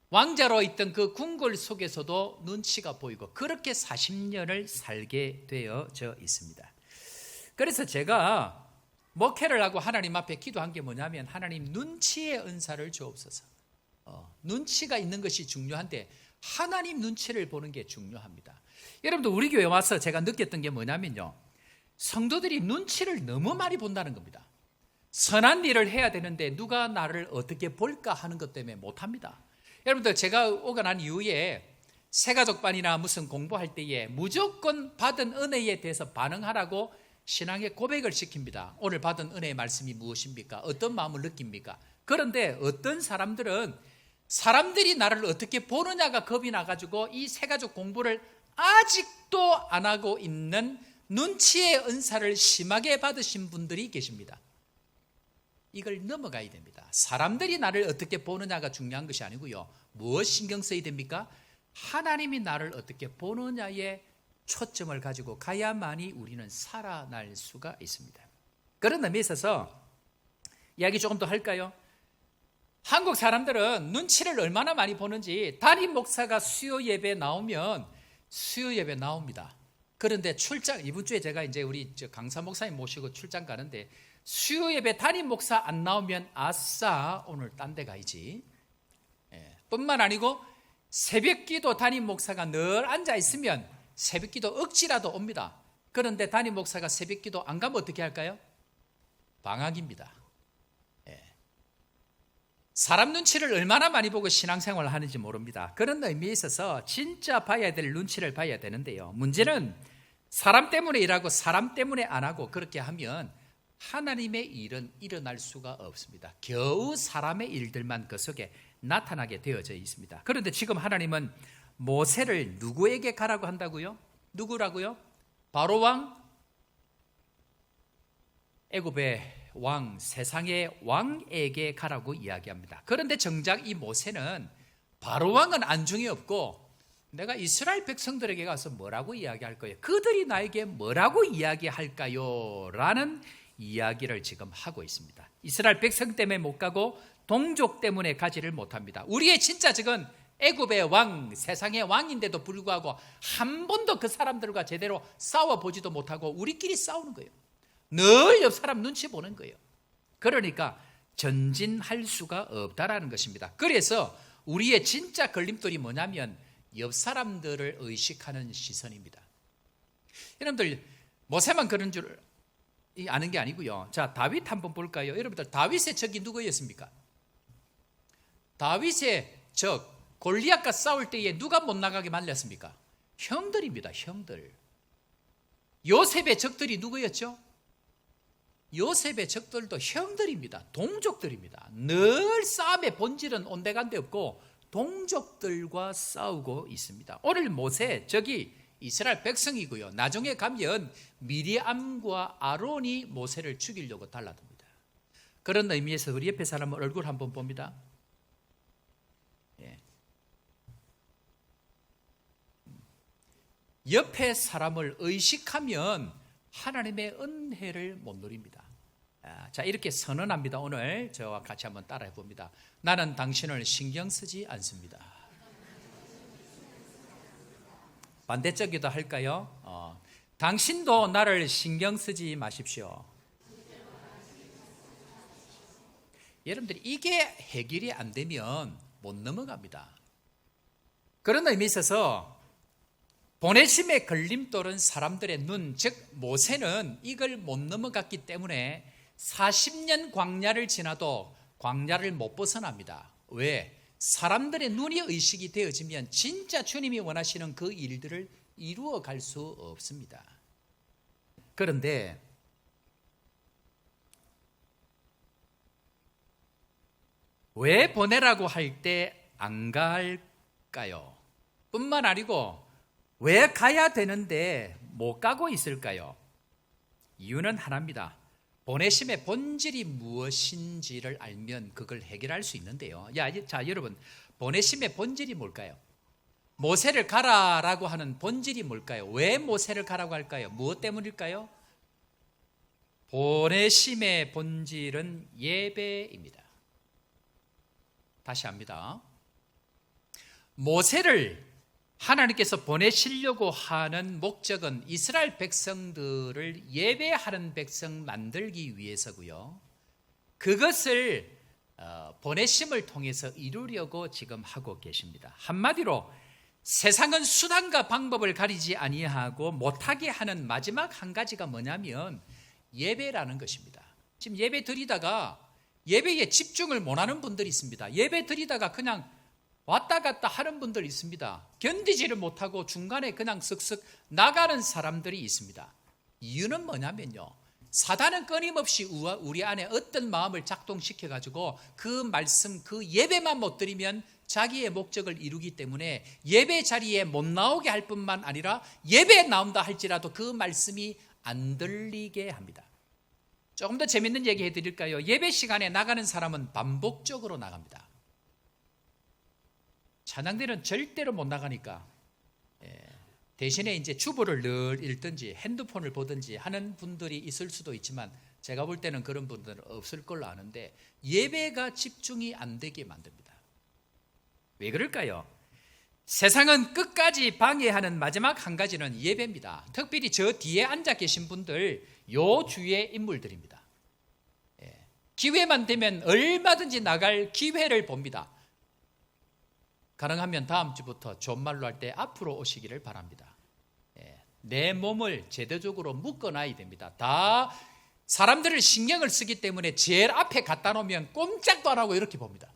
왕자로 있던 그 궁궐 속에서도 눈치가 보이고 그렇게 40년을 살게 되어져 있습니다. 그래서 제가 목회를 하고 하나님 앞에 기도한 게 뭐냐면 하나님 눈치의 은사를 주옵소서. 눈치가 있는 것이 중요한데 하나님 눈치를 보는 게 중요합니다. 여러분들 우리 교회 와서 제가 느꼈던 게 뭐냐면요, 성도들이 눈치를 너무 많이 본다는 겁니다. 선한 일을 해야 되는데 누가 나를 어떻게 볼까 하는 것 때문에 못합니다. 여러분들 제가 오고 난 이후에 새가족반이나 무슨 공부할 때에 무조건 받은 은혜에 대해서 반응하라고 신앙의 고백을 시킵니다. 오늘 받은 은혜의 말씀이 무엇입니까? 어떤 마음을 느낍니까? 그런데 어떤 사람들은 사람들이 나를 어떻게 보느냐가 겁이 나가지고 이 새가족 공부를 아직도 안 하고 있는 눈치의 은사를 심하게 받으신 분들이 계십니다. 이걸 넘어가야 됩니다. 사람들이 나를 어떻게 보느냐가 중요한 것이 아니고요. 무엇 신경 써야 됩니까? 하나님이 나를 어떻게 보느냐에 초점을 가지고 가야만이 우리는 살아날 수가 있습니다. 그런 의미에 있어서 이야기 조금 더 할까요? 한국 사람들은 눈치를 얼마나 많이 보는지 담임 목사가 수요 예배 나오면 수요 예배 나옵니다. 그런데 출장, 이번 주에 제가 이제 우리 강사 목사님 모시고 출장 가는데 수요 예배 담임 목사 안 나오면 아싸 오늘 딴 데 가야지. 뿐만 아니고 새벽 기도 담임 목사가 늘 앉아 있으면 새벽 기도 억지라도 옵니다. 그런데 담임 목사가 새벽 기도 안 가면 어떻게 할까요? 방학입니다. 사람 눈치를 얼마나 많이 보고 신앙생활을 하는지 모릅니다. 그런 의미에 있어서 진짜 봐야 될 눈치를 봐야 되는데요. 문제는 사람 때문에 일하고 사람 때문에 안 하고 그렇게 하면 하나님의 일은 일어날 수가 없습니다. 겨우 사람의 일들만 그 속에 나타나게 되어져 있습니다. 그런데 지금 하나님은 모세를 누구에게 가라고 한다고요? 누구라고요? 바로 왕, 애굽의 왕, 세상의 왕에게 가라고 이야기합니다. 그런데 정작 이 모세는 바로 왕은 안중에 없고 내가 이스라엘 백성들에게 가서 뭐라고 이야기할 거예요? 그들이 나에게 뭐라고 이야기할까요? 라는 이야기를 지금 하고 있습니다. 이스라엘 백성 때문에 못 가고 동족 때문에 가지를 못합니다. 우리의 진짜 적은 애굽의 왕, 세상의 왕인데도 불구하고 한 번도 그 사람들과 제대로 싸워보지도 못하고 우리끼리 싸우는 거예요. 늘 옆 사람 눈치 보는 거예요. 그러니까 전진할 수가 없다라는 것입니다. 그래서 우리의 진짜 걸림돌이 뭐냐면 옆 사람들을 의식하는 시선입니다. 여러분들 모세만 그런 줄 아는 게 아니고요. 자, 다윗 한번 볼까요? 여러분들 다윗의 적이 누구였습니까? 다윗의 적 골리앗과 싸울 때에 누가 못 나가게 말렸습니까? 형들입니다. 형들. 요셉의 적들이 누구였죠? 요셉의 적들도 형들입니다. 동족들입니다. 늘 싸움의 본질은 온데간데 없고 동족들과 싸우고 있습니다. 오늘 모세, 저기 이스라엘 백성이고요. 나중에 가면 미리암과 아론이 모세를 죽이려고 달라듭니다. 그런 의미에서 우리 옆에 사람 얼굴 한번 봅니다. 예. 옆에 사람을 의식하면 하나님의 은혜를 못 누립니다. 자, 이렇게 선언합니다. 오늘 저와 같이 한번 따라해 봅니다. 나는 당신을 신경 쓰지 않습니다. 반대쪽이도 할까요? 당신도 나를 신경 쓰지 마십시오. 여러분들이 이게 해결이 안 되면 못 넘어갑니다. 그런 의미에 있어서 보내심의 걸림돌은 사람들의 눈, 즉 모세는 이걸 못 넘어갔기 때문에 40년 광야를 지나도 광야를 못 벗어납니다. 왜? 사람들의 눈이 의식이 되어지면 진짜 주님이 원하시는 그 일들을 이루어 갈 수 없습니다. 그런데 왜 보내라고 할 때 안 갈까요? 뿐만 아니고 왜 가야 되는데 못 가고 있을까요? 이유는 하나입니다. 보내심의 본질이 무엇인지를 알면 그걸 해결할 수 있는데요. 자, 여러분, 보내심의 본질이 뭘까요? 모세를 가라라고 하는 본질이 뭘까요? 왜 모세를 가라고 할까요? 무엇 때문일까요? 보내심의 본질은 예배입니다. 다시 합니다. 모세를 하나님께서 보내시려고 하는 목적은 이스라엘 백성들을 예배하는 백성 만들기 위해서고요. 그것을 보내심을 통해서 이루려고 지금 하고 계십니다. 한마디로 세상은 수단과 방법을 가리지 아니하고 못하게 하는 마지막 한 가지가 뭐냐면 예배라는 것입니다. 지금 예배 드리다가 예배에 집중을 못하는 분들이 있습니다. 예배 드리다가 그냥 왔다 갔다 하는 분들 있습니다. 견디지를 못하고 중간에 그냥 쓱쓱 나가는 사람들이 있습니다. 이유는 뭐냐면요, 사단은 끊임없이 우리 안에 어떤 마음을 작동시켜가지고 그 말씀, 그 예배만 못 드리면 자기의 목적을 이루기 때문에 예배 자리에 못 나오게 할 뿐만 아니라 예배에 나온다 할지라도 그 말씀이 안 들리게 합니다. 조금 더 재밌는 얘기 해드릴까요? 예배 시간에 나가는 사람은 반복적으로 나갑니다. 찬양대는 절대로 못 나가니까 대신에 이제 주보를 늘 읽든지 핸드폰을 보든지 하는 분들이 있을 수도 있지만 제가 볼 때는 그런 분들은 없을 걸로 아는데 예배가 집중이 안 되게 만듭니다. 왜 그럴까요? 세상은 끝까지 방해하는 마지막 한 가지는 예배입니다. 특별히 저 뒤에 앉아 계신 분들 요 주위의 인물들입니다. 기회만 되면 얼마든지 나갈 기회를 봅니다. 가능하면 다음 주부터 존말로 할 때 앞으로 오시기를 바랍니다. 내 몸을 제도적으로 묶어놔야 됩니다. 다 사람들을 신경을 쓰기 때문에 제일 앞에 갖다 놓으면 꼼짝도 안 하고 이렇게 봅니다.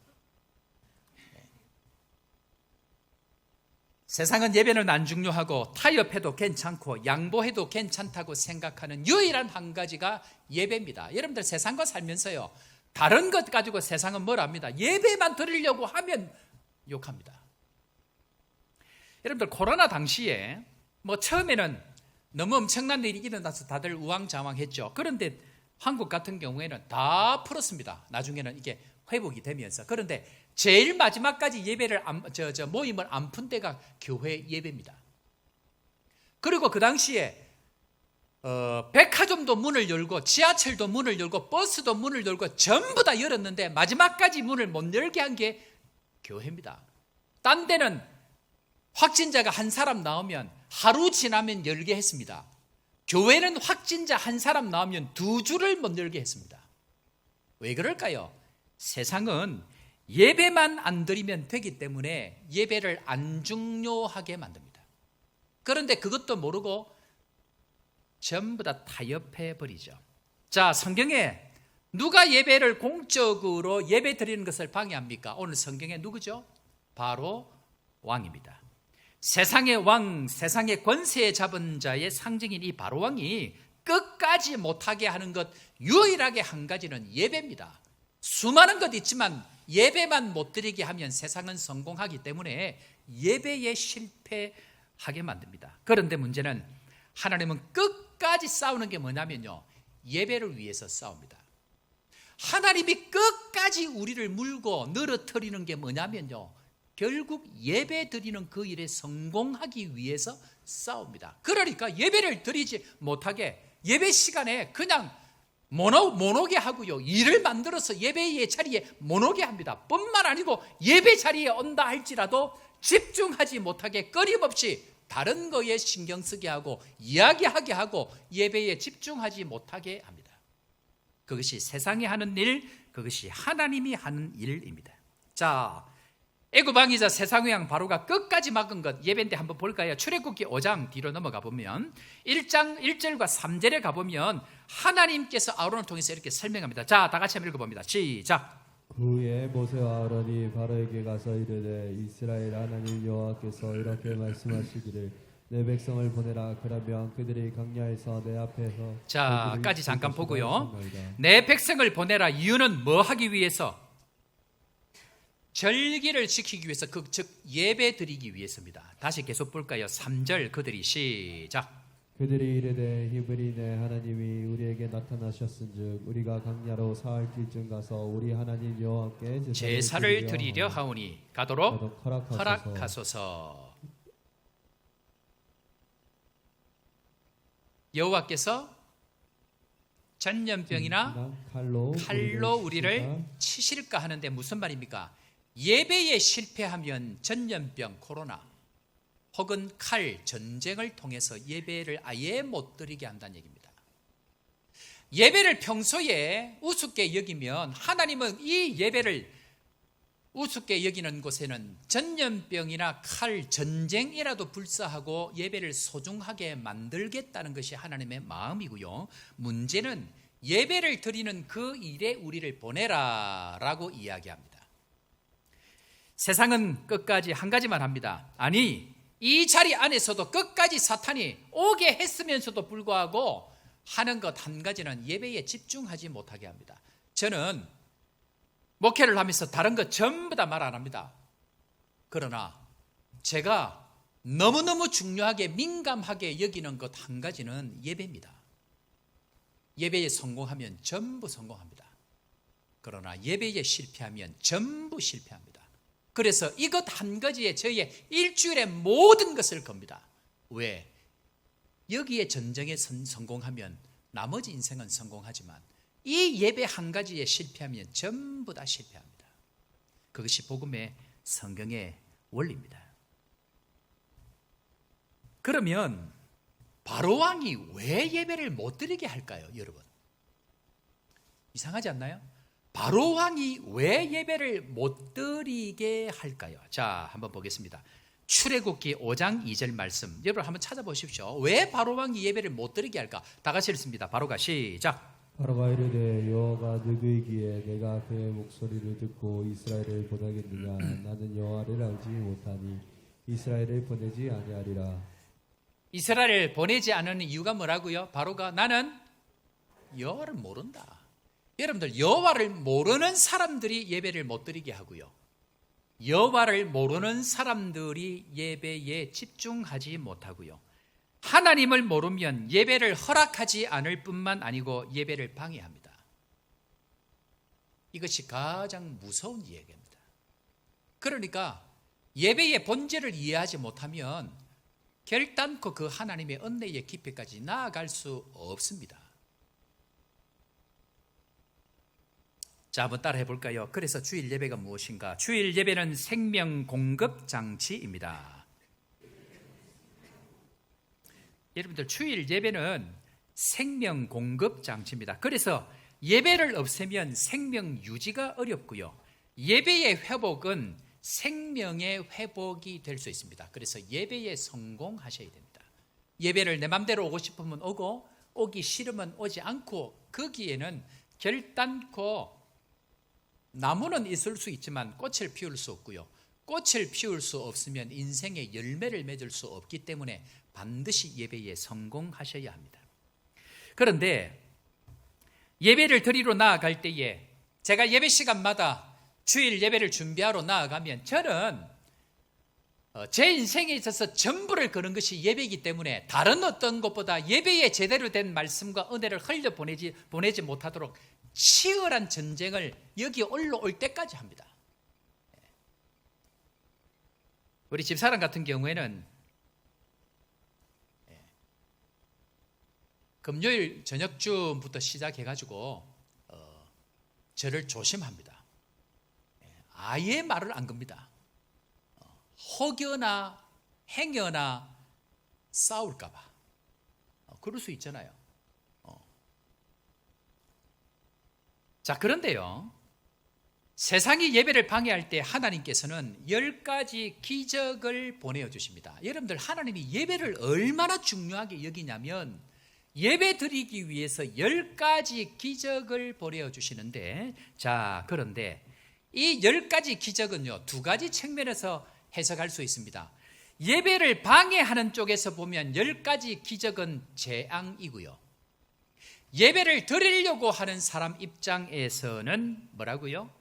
세상은 예배는 안 중요하고 타협해도 괜찮고 양보해도 괜찮다고 생각하는 유일한 한 가지가 예배입니다. 여러분들 세상과 살면서요, 다른 것 가지고 세상은 뭘 합니다. 예배만 드리려고 하면 욕합니다. 여러분들 코로나 당시에 처음에는 너무 엄청난 일이 일어나서 다들 우왕좌왕했죠. 그런데 한국 같은 경우에는 다 풀었습니다. 나중에는 이게 회복이 되면서. 그런데 제일 마지막까지 예배를 모임을 안 푼 데가 교회 예배입니다. 그리고 그 당시에 백화점도 문을 열고 지하철도 문을 열고 버스도 문을 열고 전부 다 열었는데 마지막까지 문을 못 열게 한 게 교회입니다. 딴 데는 확진자가 한 사람 나오면 하루 지나면 열게 했습니다. 교회는 확진자 한 사람 나오면 2주를 못 열게 했습니다. 왜 그럴까요? 세상은 예배만 안 드리면 되기 때문에 예배를 안 중요하게 만듭니다. 그런데 그것도 모르고 전부 다 타협해 버리죠. 자, 성경에 누가 예배를 공적으로 예배 드리는 것을 방해합니까? 오늘 성경에 누구죠? 바로 왕입니다. 세상의 왕, 세상의 권세 잡은 자의 상징인 이 바로 왕이 끝까지 못하게 하는 것 유일하게 한 가지는 예배입니다. 수많은 것 있지만 예배만 못 드리게 하면 세상은 성공하기 때문에 예배에 실패하게 만듭니다. 그런데 문제는 하나님은 끝까지 싸우는 게 뭐냐면요, 예배를 위해서 싸웁니다. 하나님이 끝까지 우리를 물고 늘어뜨리는 게 뭐냐면요, 결국 예배 드리는 그 일에 성공하기 위해서 싸웁니다. 그러니까 예배를 드리지 못하게 예배 시간에 그냥 못 오게 하고요, 일을 만들어서 예배의 자리에 못 오게 합니다. 뿐만 아니고 예배 자리에 온다 할지라도 집중하지 못하게 끊임없이 다른 거에 신경 쓰게 하고 이야기하게 하고 예배에 집중하지 못하게 합니다. 그것이 세상이 하는 일, 그것이 하나님이 하는 일입니다. 자, 애굽 왕이자 세상의 왕 바로가 끝까지 막은 것 예배인데 한번 볼까요? 출애굽기 5장 뒤로 넘어가 보면 1장 1절과 3절에 가보면 하나님께서 아론을 통해서 이렇게 설명합니다. 자, 다 같이 한번 읽어봅니다. 시작. 그 후에 모세와 아론이 바로에게 가서 이르되 이스라엘 하나님 여호와께서 이렇게 말씀하시기를 내 백성을 보내라. 그러면 그들이 강야에서 내 앞에서 자까지 잠깐 보고요. 내 백성을 보내라. 이유는 뭐 하기 위해서? 절기를 지키기 위해서, 즉 예배 드리기 위해서입니다. 다시 계속 볼까요? 3절 그들이 시작. 그들이 이르되 히브리 내 하나님이 우리에게 나타나셨은즉 우리가 강야로 사흘 길쯤 가서 우리 하나님 여호와께 제사를 드리려 하오니 가도록 허락하소서. 허락하소서. 여호와께서 전염병이나 칼로 우리를 치실까 하는데 무슨 말입니까? 예배에 실패하면 전염병, 코로나 혹은 칼, 전쟁을 통해서 예배를 아예 못 드리게 한다는 얘기입니다. 예배를 평소에 우습게 여기면 하나님은 이 예배를 우습게 여기는 곳에는 전염병이나 칼, 전쟁이라도 불사하고 예배를 소중하게 만들겠다는 것이 하나님의 마음이고요. 문제는 예배를 드리는 그 일에 우리를 보내라 라고 이야기합니다. 세상은 끝까지 한 가지만 합니다. 아니, 이 자리 안에서도 끝까지 사탄이 오게 했으면서도 불구하고 하는 것 한 가지는 예배에 집중하지 못하게 합니다. 저는 목회를 하면서 다른 것 전부 다 말 안 합니다. 그러나 제가 너무너무 중요하게 민감하게 여기는 것 한 가지는 예배입니다. 예배에 성공하면 전부 성공합니다. 그러나 예배에 실패하면 전부 실패합니다. 그래서 이것 한 가지에 저희의 일주일의 모든 것을 겁니다. 왜? 여기에 전쟁에 성공하면 나머지 인생은 성공하지만 이 예배 한 가지에 실패하면 전부 다 실패합니다. 그것이 복음의 성경의 원리입니다. 그러면 바로왕이 왜 예배를 못 드리게 할까요, 여러분? 이상하지 않나요? 바로왕이 왜 예배를 못 드리게 할까요? 자, 한번 보겠습니다. 출애굽기 5장 2절 말씀, 여러분 한번 찾아보십시오. 왜 바로왕이 예배를 못 드리게 할까? 다 같이 읽습니다. 바로가 시작. 바로가 이르되 여호와가 누구이기에 내가 그의 목소리를 듣고 이스라엘을 보내겠느냐? 나는 여호와를 알지 못하니 이스라엘을 보내지 아니하리라. 이스라엘을 보내지 않는 이유가 뭐라고요? 바로가 나는 여호와를 모른다. 여러분들, 여호와를 모르는 사람들이 예배를 못 드리게 하고요, 여호와를 모르는 사람들이 예배에 집중하지 못하고요, 하나님을 모르면 예배를 허락하지 않을 뿐만 아니고 예배를 방해합니다. 이것이 가장 무서운 이야기입니다. 그러니까 예배의 본질을 이해하지 못하면 결단코 그 하나님의 은혜의 깊이까지 나아갈 수 없습니다. 자, 한번 따라해 볼까요? 그래서 주일 예배가 무엇인가? 주일 예배는 생명 공급 장치입니다. 여러분들, 주일 예배는 생명 공급 장치입니다. 그래서 예배를 없애면 생명 유지가 어렵고요, 예배의 회복은 생명의 회복이 될 수 있습니다. 그래서 예배에 성공하셔야 됩니다. 예배를 내 맘대로 오고 싶으면 오고, 오기 싫으면 오지 않고, 거기에는 결단코 나무는 있을 수 있지만 꽃을 피울 수 없고요, 꽃을 피울 수 없으면 인생의 열매를 맺을 수 없기 때문에 반드시 예배에 성공하셔야 합니다. 그런데 예배를 드리러 나아갈 때에 제가 예배 시간마다 주일 예배를 준비하러 나아가면 저는 제 인생에 있어서 전부를 거는 것이 예배이기 때문에 다른 어떤 것보다 예배에 제대로 된 말씀과 은혜를 흘려 보내지 못하도록 치열한 전쟁을 여기 올라올 때까지 합니다. 우리 집사람 같은 경우에는 금요일 저녁쯤부터 시작해가지고 저를 조심합니다. 아예 말을 안 겁니다. 혹여나 행여나 싸울까봐. 그럴 수 있잖아요. 자, 그런데요, 세상이 예배를 방해할 때 하나님께서는 10가지 기적을 보내어 주십니다. 여러분들, 하나님이 예배를 얼마나 중요하게 여기냐면 예배 드리기 위해서 10가지 기적을 보내어 주시는데, 자, 그런데 이 10가지 기적은요, 2가지 측면에서 해석할 수 있습니다. 예배를 방해하는 쪽에서 보면 10가지 기적은 재앙이고요, 예배를 드리려고 하는 사람 입장에서는 뭐라고요?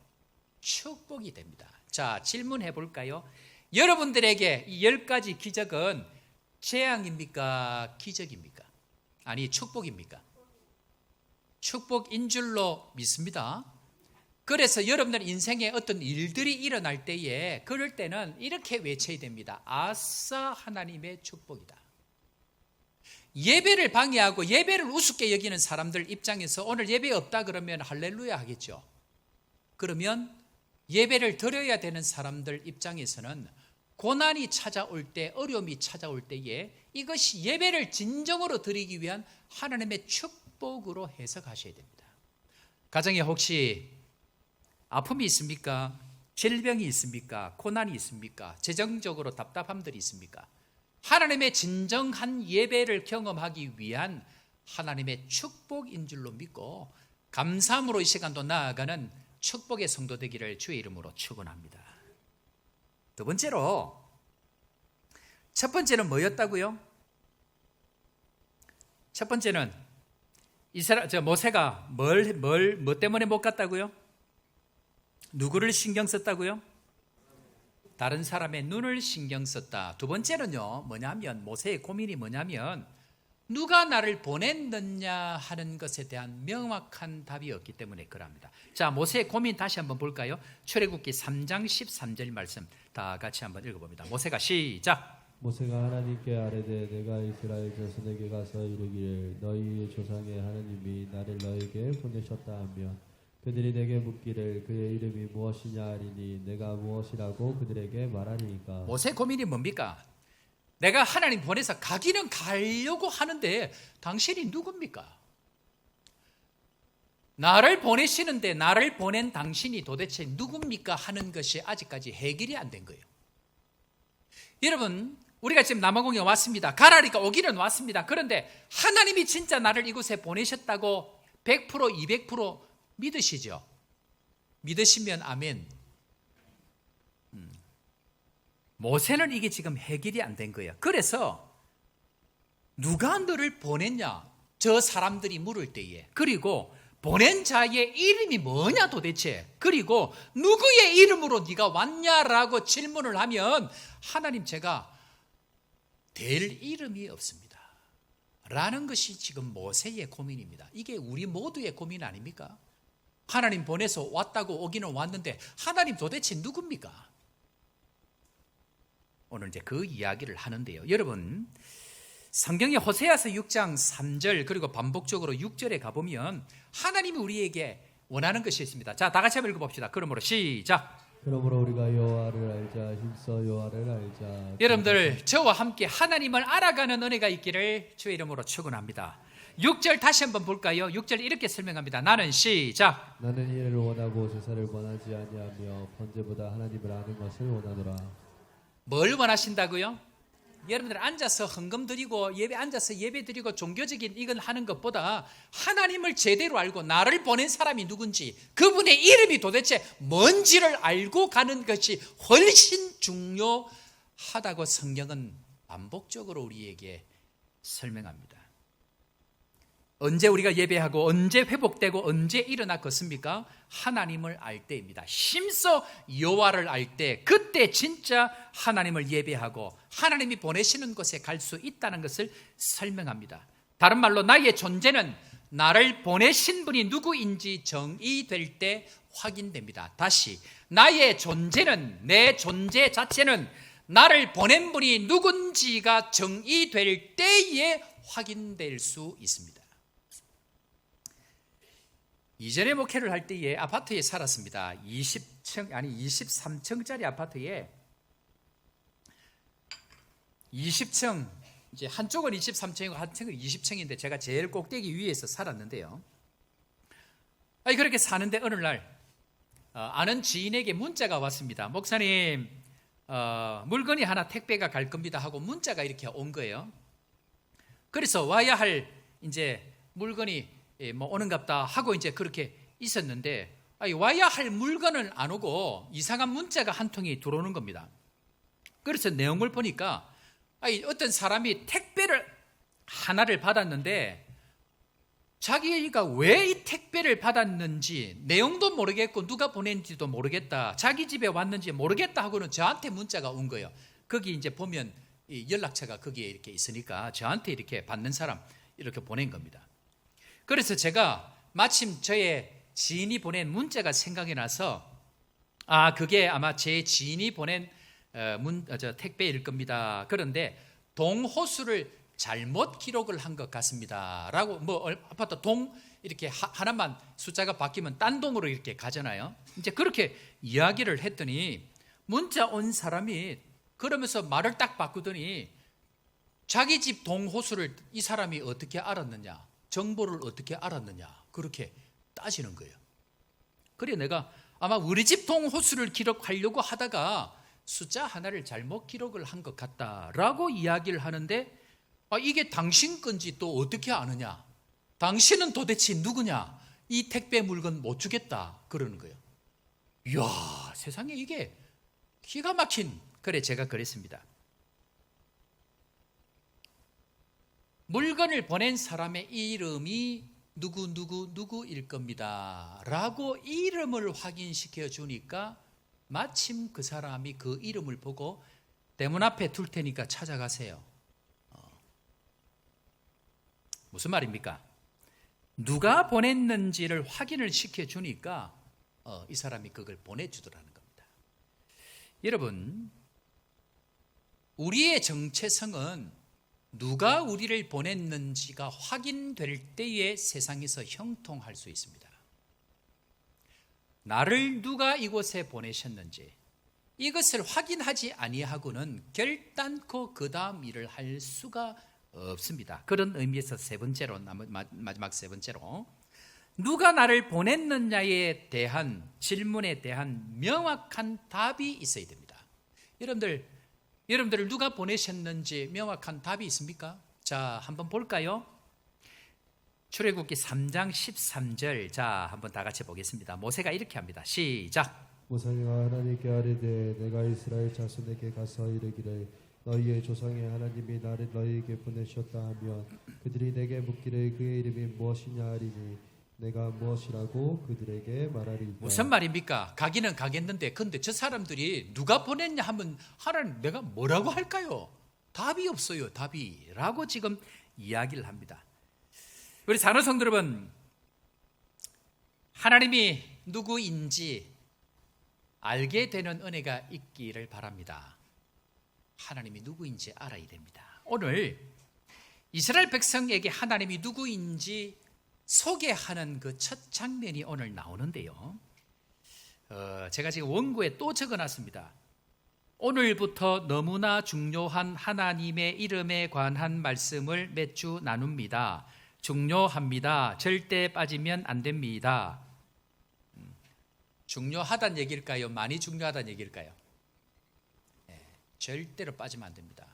축복이 됩니다. 자, 질문해 볼까요? 여러분들에게 이 10가지 기적은 재앙입니까? 기적입니까? 아니, 축복입니까? 축복인 줄로 믿습니다. 그래서 여러분들 인생에 어떤 일들이 일어날 때에 그럴 때는 이렇게 외쳐야 됩니다. 아싸, 하나님의 축복이다. 예배를 방해하고 예배를 우습게 여기는 사람들 입장에서 오늘 예배 없다 그러면 할렐루야 하겠죠. 그러면 예배를 드려야 되는 사람들 입장에서는 고난이 찾아올 때, 어려움이 찾아올 때에 이것이 예배를 진정으로 드리기 위한 하나님의 축복으로 해석하셔야 됩니다. 가정에 혹시 아픔이 있습니까? 질병이 있습니까? 고난이 있습니까? 재정적으로 답답함들이 있습니까? 하나님의 진정한 예배를 경험하기 위한 하나님의 축복인 줄로 믿고 감사함으로 이 시간도 나아가는 축복의 성도 되기를 주의 이름으로 축원합니다. 두 번째로, 첫 번째는 뭐였다고요? 첫 번째는 모세가 뭐 때문에 못 갔다고요? 누구를 신경 썼다고요? 다른 사람의 눈을 신경 썼다. 두 번째는요, 뭐냐면 모세의 고민이 뭐냐면 누가 나를 보냈느냐 하는 것에 대한 명확한 답이 없기 때문에 그럽니다. 자, 모세의 고민 다시 한번 볼까요? 출애굽기 3장 13절 말씀 다 같이 한번 읽어봅니다. 모세가 시작. 모세가 하나님께 아뢰되 내가 이스라엘 자손에게 가서 이르기를 너희 조상의 하나님이 나를 너에게 보내셨다 하면 그들이 내게 묻기를 그의 이름이 무엇이냐 하리니 내가 무엇이라고 그들에게 말하리이까. 모세의 고민이 뭡니까? 내가 하나님 보내서 가기는 가려고 하는데 당신이 누굽니까? 나를 보내시는데 나를 보낸 당신이 도대체 누굽니까? 하는 것이 아직까지 해결이 안 된 거예요. 여러분, 우리가 지금 남아공에 왔습니다. 가라니까 오기는 왔습니다. 그런데 하나님이 진짜 나를 이곳에 보내셨다고 100% 200% 믿으시죠? 믿으시면 아멘. 모세는 이게 지금 해결이 안 된 거예요. 그래서 누가 너를 보냈냐? 저 사람들이 물을 때에. 그리고 보낸 자의 이름이 뭐냐 도대체? 그리고 누구의 이름으로 네가 왔냐라고 질문을 하면 하나님, 제가 될 이름이 없습니다 라는 것이 지금 모세의 고민입니다. 이게 우리 모두의 고민 아닙니까? 하나님 보내서 왔다고 오기는 왔는데 하나님 도대체 누굽니까? 오늘 이제 그 이야기를 하는데요. 여러분, 성경의 호세아서 6장 3절 그리고 반복적으로 6절에 가보면 하나님이 우리에게 원하는 것이 있습니다. 자, 다 같이 한번 읽어봅시다. 그러므로 시작. 그러므로 우리가 여호와를 알자, 힘써 여호와를 알자. 여러분들, 저와 함께 하나님을 알아가는 은혜가 있기를 주의 이름으로 축원합니다. 6절 다시 한번 볼까요? 6절 이렇게 설명합니다. 나는 시작. 나는 이를 원하고 제사를 원하지 아니하며 번제보다 하나님을 아는 것을 원하노라. 뭘 원하신다고요? 여러분들 앉아서 헌금 드리고 앉아서 예배 드리고 종교적인 이건 하는 것보다 하나님을 제대로 알고 나를 보낸 사람이 누군지, 그분의 이름이 도대체 뭔지를 알고 가는 것이 훨씬 중요하다고 성경은 반복적으로 우리에게 설명합니다. 언제 우리가 예배하고 언제 회복되고 언제 일어났겠습니까? 하나님을 알 때입니다. 심서 여호와를 알 때, 그때 진짜 하나님을 예배하고 하나님이 보내시는 곳에 갈 수 있다는 것을 설명합니다. 다른 말로 나의 존재는 나를 보내신 분이 누구인지 정의될 때 확인됩니다. 다시, 나의 존재는, 내 존재 자체는 나를 보낸 분이 누군지가 정의될 때에 확인될 수 있습니다. 이전에 목회를 할 때에 아파트에 살았습니다. 23층짜리 아파트에 20층, 이제 한쪽은 23층이고 한쪽은 20층인데 제가 제일 꼭대기 위에서 살았는데요. 그렇게 사는데 어느 날 아는 지인에게 문자가 왔습니다. 목사님, 물건이 하나 택배가 갈 겁니다 하고 문자가 이렇게 온 거예요. 그래서 와야 할 이제 물건이 오는갑다 하고 이제 그렇게 있었는데, 와야 할 물건은 안 오고 이상한 문자가 한 통이 들어오는 겁니다. 그래서 내용을 보니까 어떤 사람이 택배를 하나를 받았는데 자기가 왜 이 택배를 받았는지 내용도 모르겠고 누가 보낸지도 모르겠다, 자기 집에 왔는지 모르겠다 하고는 저한테 문자가 온 거예요. 거기 이제 보면 이 연락처가 거기에 이렇게 있으니까 저한테 이렇게 받는 사람 이렇게 보낸 겁니다. 그래서 제가 마침 저의 지인이 보낸 문자가 생각이 나서 그게 아마 제 지인이 보낸 택배일 겁니다. 그런데 동호수를 잘못 기록을 한 것 같습니다 라고, 아파트 동 이렇게 하나만 숫자가 바뀌면 딴 동으로 이렇게 가잖아요. 이제 그렇게 이야기를 했더니 문자 온 사람이 그러면서 말을 딱 바꾸더니 자기 집 동호수를 이 사람이 어떻게 알았느냐, 정보를 어떻게 알았느냐, 그렇게 따지는 거예요. 그래 내가 아마 우리 집 동호수를 기록하려고 하다가 숫자 하나를 잘못 기록을 한 것 같다라고 이야기를 하는데, 이게 당신 건지 또 어떻게 아느냐, 당신은 도대체 누구냐, 이 택배 물건 못 주겠다 그러는 거예요. 이야, 세상에 이게 기가 막힌, 그래 제가 그랬습니다. 물건을 보낸 사람의 이름이 누구일 겁니다 라고 이름을 확인시켜 주니까 마침 그 사람이 그 이름을 보고 대문 앞에 둘 테니까 찾아가세요. 무슨 말입니까? 누가 보냈는지를 확인을 시켜 주니까 이 사람이 그걸 보내주더라는 겁니다. 여러분, 우리의 정체성은 누가 우리를 보냈는지가 확인될 때에 세상에서 형통할 수 있습니다. 나를 누가 이곳에 보내셨는지 이것을 확인하지 아니하고는 결단코 그 다음 일을 할 수가 없습니다. 그런 의미에서 세 번째로, 마지막 세 번째로, 누가 나를 보냈느냐에 대한 질문에 대한 명확한 답이 있어야 됩니다. 여러분들을 누가 보내셨는지 명확한 답이 있습니까? 자, 한번 볼까요? 출애굽기 3장 13절, 자, 한번 다 같이 보겠습니다. 모세가 이렇게 합니다. 시작. 모세가 하나님께 아뢰되 내가 이스라엘 자손에게 가서 이르기를 너희의 조상의 하나님이 나를 너희에게 보내셨다 하면 그들이 내게 묻기를 그의 이름이 무엇이냐 하리니 내가 무엇이라고 그들에게 말하리이다. 무슨 말입니까? 가기는 가겠는데 근데 저 사람들이 누가 보냈냐 하면 하나님 내가 뭐라고 할까요? 답이 없어요. 답이 라고 지금 이야기를 합니다. 우리 사랑하는 성도 여러분, 하나님이 누구인지 알게 되는 은혜가 있기를 바랍니다. 하나님이 누구인지 알아야 됩니다. 오늘 이스라엘 백성에게 하나님이 누구인지 소개하는 그 첫 장면이 오늘 나오는데요. 제가 지금 원고에 또 적어놨습니다. 오늘부터 너무나 중요한 하나님의 이름에 관한 말씀을 몇 주 나눕니다. 중요합니다. 절대 빠지면 안 됩니다. 중요하다는 얘기일까요? 많이 중요하다는 얘기일까요? 절대로 빠지면 안 됩니다.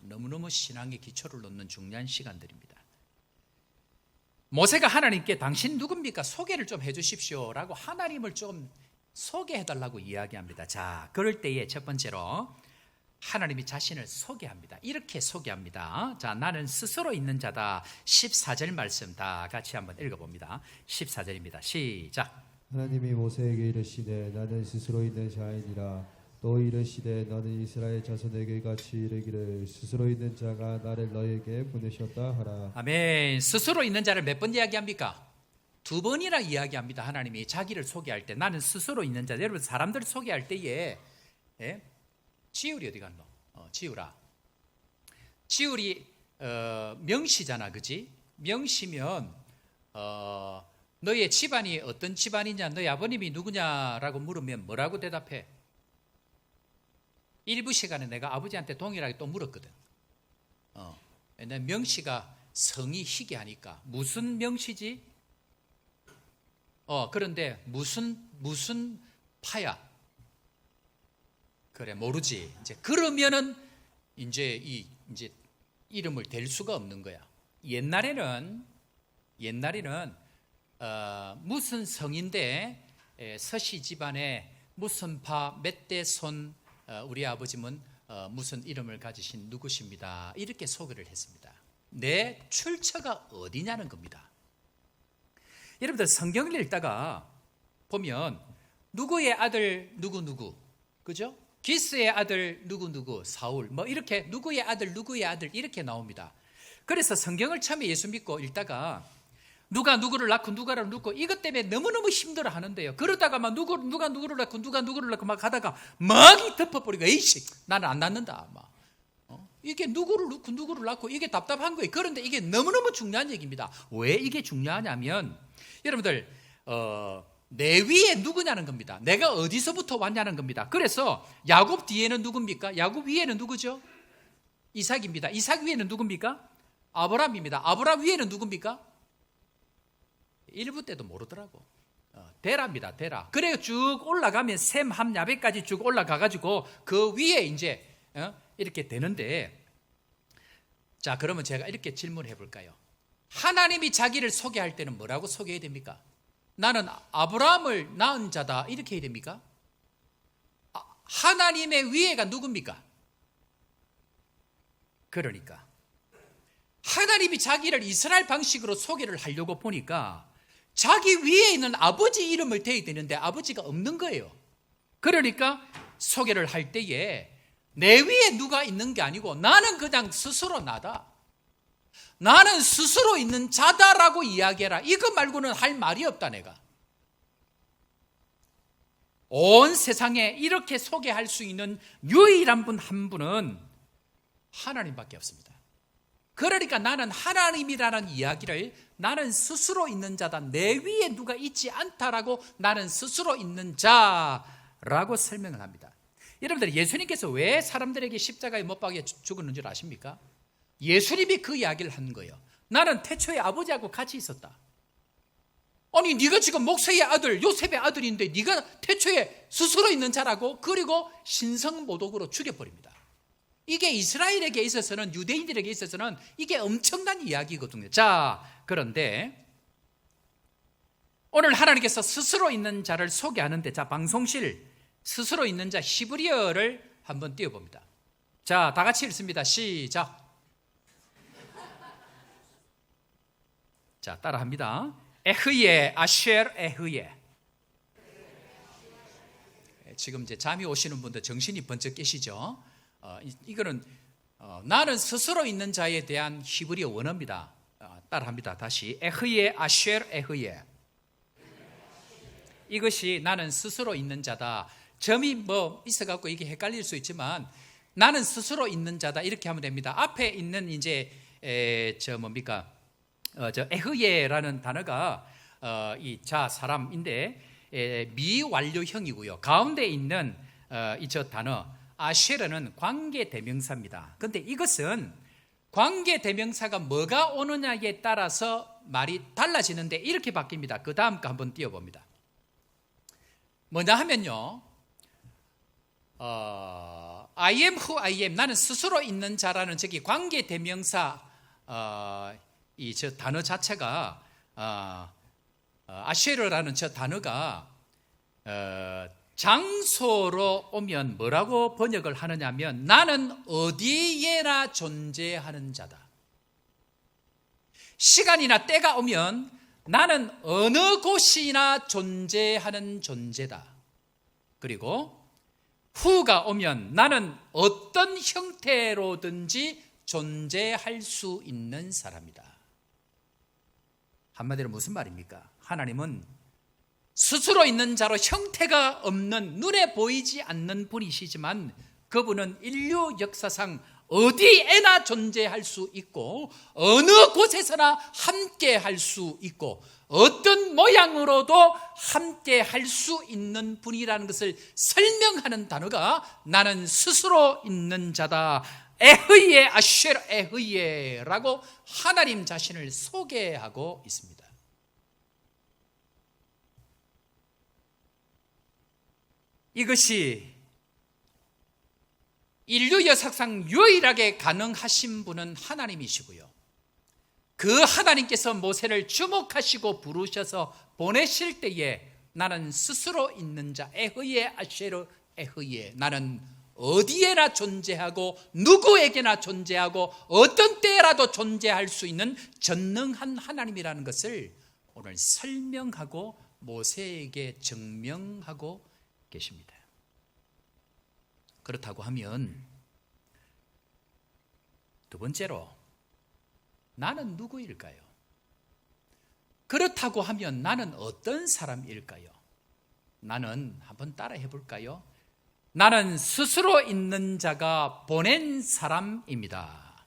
너무너무 신앙의 기초를 놓는 중요한 시간들입니다. 모세가 하나님께 당신 누굽니까? 소개를 좀 해주십시오 라고 하나님을 좀 소개해달라고 이야기합니다. 자, 그럴 때에 첫 번째로 하나님이 자신을 소개합니다. 이렇게 소개합니다. 자, 나는 스스로 있는 자다. 14절 말씀 다 같이 한번 읽어봅니다. 14절입니다. 시작. 하나님이 모세에게 이르시되 나는 스스로 있는 자이니라. 또 이르시되 너는 이스라엘 자손에게 같이 이르기를 스스로 있는 자가 나를 너에게 보내셨다 하라. 아멘. 스스로 있는 자를 몇 번 이야기합니까? 2번이나 이야기합니다. 하나님이 자기를 소개할 때 나는 스스로 있는 자. 여러분 사람들 소개할 때에 지울이 어디 갔노? 지울아. 지울이 명시잖아, 그지? 명시면 너의 집안이 어떤 집안이냐, 너의 아버님이 누구냐라고 물으면 뭐라고 대답해? 일부 시간에 내가 아버지한테 동일하게 또 물었거든. 내 명시가 성이 희귀하니까 무슨 명시지? 그런데 무슨 파야? 그래 모르지. 이제 그러면은 이제 이름을 댈 수가 없는 거야. 옛날에는 무슨 성인데 서씨 집안에 무슨 파 몇 대 손 우리 아버지는 무슨 이름을 가지신 누구십니다. 이렇게 소개를 했습니다. 내 출처가 어디냐는 겁니다. 여러분들 성경을 읽다가 보면 누구의 아들 누구 그죠? 기스의 아들 누구 사울 뭐 이렇게 누구의 아들 이렇게 나옵니다. 그래서 성경을 처음에 예수 믿고 읽다가 누가 누구를 낳고 누가를 낳고 이것 때문에 너무너무 힘들어 하는데요. 그러다가 막 누가 누구를 낳고 막 하다가 막 덮어버리고 에이씨 나는 안 낳는다. 막 이게 누구를 낳고 이게 답답한 거예요. 그런데 이게 너무너무 중요한 얘기입니다. 왜 이게 중요하냐면 여러분들 내 위에 누구냐는 겁니다. 내가 어디서부터 왔냐는 겁니다. 그래서 야곱 뒤에는 누굽니까? 야곱 위에는 누구죠? 이삭입니다. 이삭 위에는 누굽니까? 아브라함입니다. 아브라함 위에는 누굽니까? 일부 때도 모르더라고. 데라입니다. 데라. 그래 쭉 올라가면 셈, 함, 야벳까지 쭉 올라가가지고 그 위에 이제 이렇게 되는데, 자 그러면 제가 이렇게 질문해 볼까요? 하나님이 자기를 소개할 때는 뭐라고 소개해야 됩니까? 나는 아브라함을 낳은 자다 이렇게 해야 됩니까? 하나님의 위에가 누굽니까? 그러니까 하나님이 자기를 이스라엘 방식으로 소개를 하려고 보니까 자기 위에 있는 아버지 이름을 대야 되는데 아버지가 없는 거예요. 그러니까 소개를 할 때에 내 위에 누가 있는 게 아니고 나는 그냥 스스로 나다. 나는 스스로 있는 자다라고 이야기해라. 이거 말고는 할 말이 없다 내가. 온 세상에 이렇게 소개할 수 있는 유일한 분 한 분은 하나님밖에 없습니다. 그러니까 나는 하나님이라는 이야기를 나는 스스로 있는 자다. 내 위에 누가 있지 않다라고 나는 스스로 있는 자라고 설명을 합니다. 여러분들 예수님께서 왜 사람들에게 십자가에 못 박혀 죽었는 줄 아십니까? 예수님이 그 이야기를 한 거예요. 나는 태초에 아버지하고 같이 있었다. 아니 네가 지금 목세의 아들 요셉의 아들인데 네가 태초에 스스로 있는 자라고. 그리고 신성모독으로 죽여버립니다. 이게 이스라엘에게 있어서는 유대인들에게 있어서는 이게 엄청난 이야기거든요. 자 그런데 오늘 하나님께서 스스로 있는 자를 소개하는데 자 방송실 스스로 있는 자 히브리어를 한번 띄워봅니다. 자 다 같이 읽습니다. 시작. 자 따라합니다. 에흐예 아쉘 에흐예. 지금 이제 잠이 오시는 분들 정신이 번쩍 깨시죠? 이거는 나는 스스로 있는 자에 대한 히브리어 원어입니다. 따라합니다. 다시 에흐예 아쉘 에흐예. 이것이 나는 스스로 있는 자다. 점이 뭐 있어갖고 이게 헷갈릴 수 있지만 나는 스스로 있는 자다 이렇게 하면 됩니다. 앞에 있는 이제 저 에흐예라는 단어가 이 자 사람인데 미완료형이고요. 가운데 있는 이 저 단어 아쉐르는 관계 대명사입니다. 그런데 이것은 관계 대명사가 뭐가 오느냐에 따라서 말이 달라지는데 이렇게 바뀝니다. 그 다음 거 한번 띄워봅니다. 뭐냐 하면요, I am who I am, 나는 스스로 있는 자라는 저기 관계 대명사 이 저 단어 자체가 아쉐르라는 저 단어가 장소로 오면 뭐라고 번역을 하느냐면 나는 어디에나 존재하는 자다. 시간이나 때가 오면 나는 어느 곳이나 존재하는 존재다. 그리고 후가 오면 나는 어떤 형태로든지 존재할 수 있는 사람이다. 한마디로 무슨 말입니까? 하나님은 스스로 있는 자로 형태가 없는 눈에 보이지 않는 분이시지만 그분은 인류 역사상 어디에나 존재할 수 있고 어느 곳에서나 함께 할 수 있고 어떤 모양으로도 함께 할 수 있는 분이라는 것을 설명하는 단어가 나는 스스로 있는 자다. 에흐예 아쉐르 에흐예라고 하나님 자신을 소개하고 있습니다. 이것이 인류 역사상 유일하게 가능하신 분은 하나님이시고요. 그 하나님께서 모세를 주목하시고 부르셔서 보내실 때에 나는 스스로 있는 자 에흐예 아쉐르 에흐예, 나는 어디에나 존재하고 누구에게나 존재하고 어떤 때라도 존재할 수 있는 전능한 하나님이라는 것을 오늘 설명하고 모세에게 증명하고 계십니다. 그렇다고 하면 두 번째로 나는 누구일까요? 그렇다고 하면 나는 어떤 사람일까요? 나는 한번 따라해 볼까요? 나는 스스로 있는 자가 보낸 사람입니다.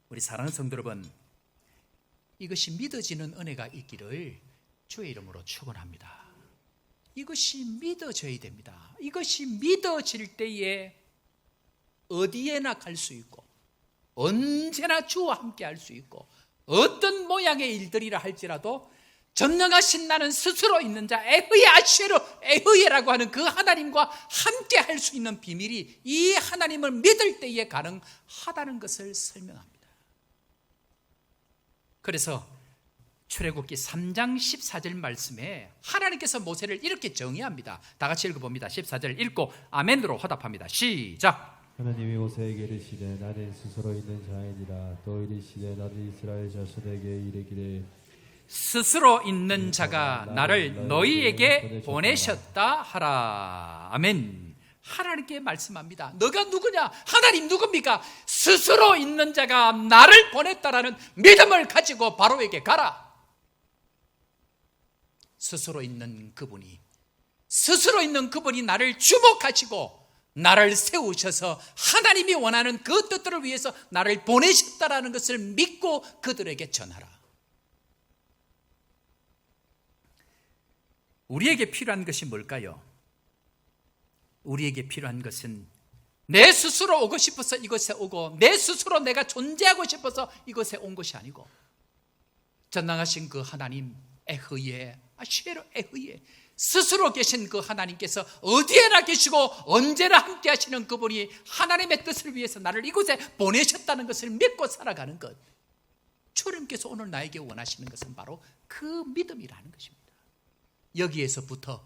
우리 사랑하는 성도 여러분, 이것이 믿어지는 은혜가 있기를 주의 이름으로 축원합니다. 이것이 믿어져야 됩니다. 이것이 믿어질 때에 어디에나 갈 수 있고 언제나 주와 함께 할 수 있고 어떤 모양의 일들이라 할지라도 전능하신 나는 스스로 있는 자 에흐예 아쉐르 에흐예라고 하는 그 하나님과 함께 할 수 있는 비밀이 이 하나님을 믿을 때에 가능하다는 것을 설명합니다. 그래서 출애굽기 3장 14절 말씀에 하나님께서 모세를 이렇게 정의합니다. 다 같이 읽어봅니다. 14절 읽고 아멘으로 화답합니다. 시작. 하나님이 모세에게 이르시되 나는 스스로 있는 자이니라. 또 이르시되 너는 이스라엘 자손에게 이르기를 스스로 있는 자가 나를 너희에게 보내셨다 하라. 아멘. 하나님께 말씀합니다. 너가 누구냐? 하나님 누굽니까? 스스로 있는 자가 나를 보냈다라는 믿음을 가지고 바로에게 가라. 스스로 있는 그분이 나를 주목하시고 나를 세우셔서 하나님이 원하는 그 뜻들을 위해서 나를 보내셨다라는 것을 믿고 그들에게 전하라. 우리에게 필요한 것이 뭘까요? 우리에게 필요한 것은 내 스스로 오고 싶어서 이곳에 오고 내 스스로 내가 존재하고 싶어서 이곳에 온 것이 아니고 전능하신 그 하나님 에흐예 아쉐르 에흐예, 스스로 계신 그 하나님께서 어디에나 계시고 언제나 함께 하시는 그분이 하나님의 뜻을 위해서 나를 이곳에 보내셨다는 것을 믿고 살아가는 것, 주님께서 오늘 나에게 원하시는 것은 바로 그 믿음이라는 것입니다. 여기에서부터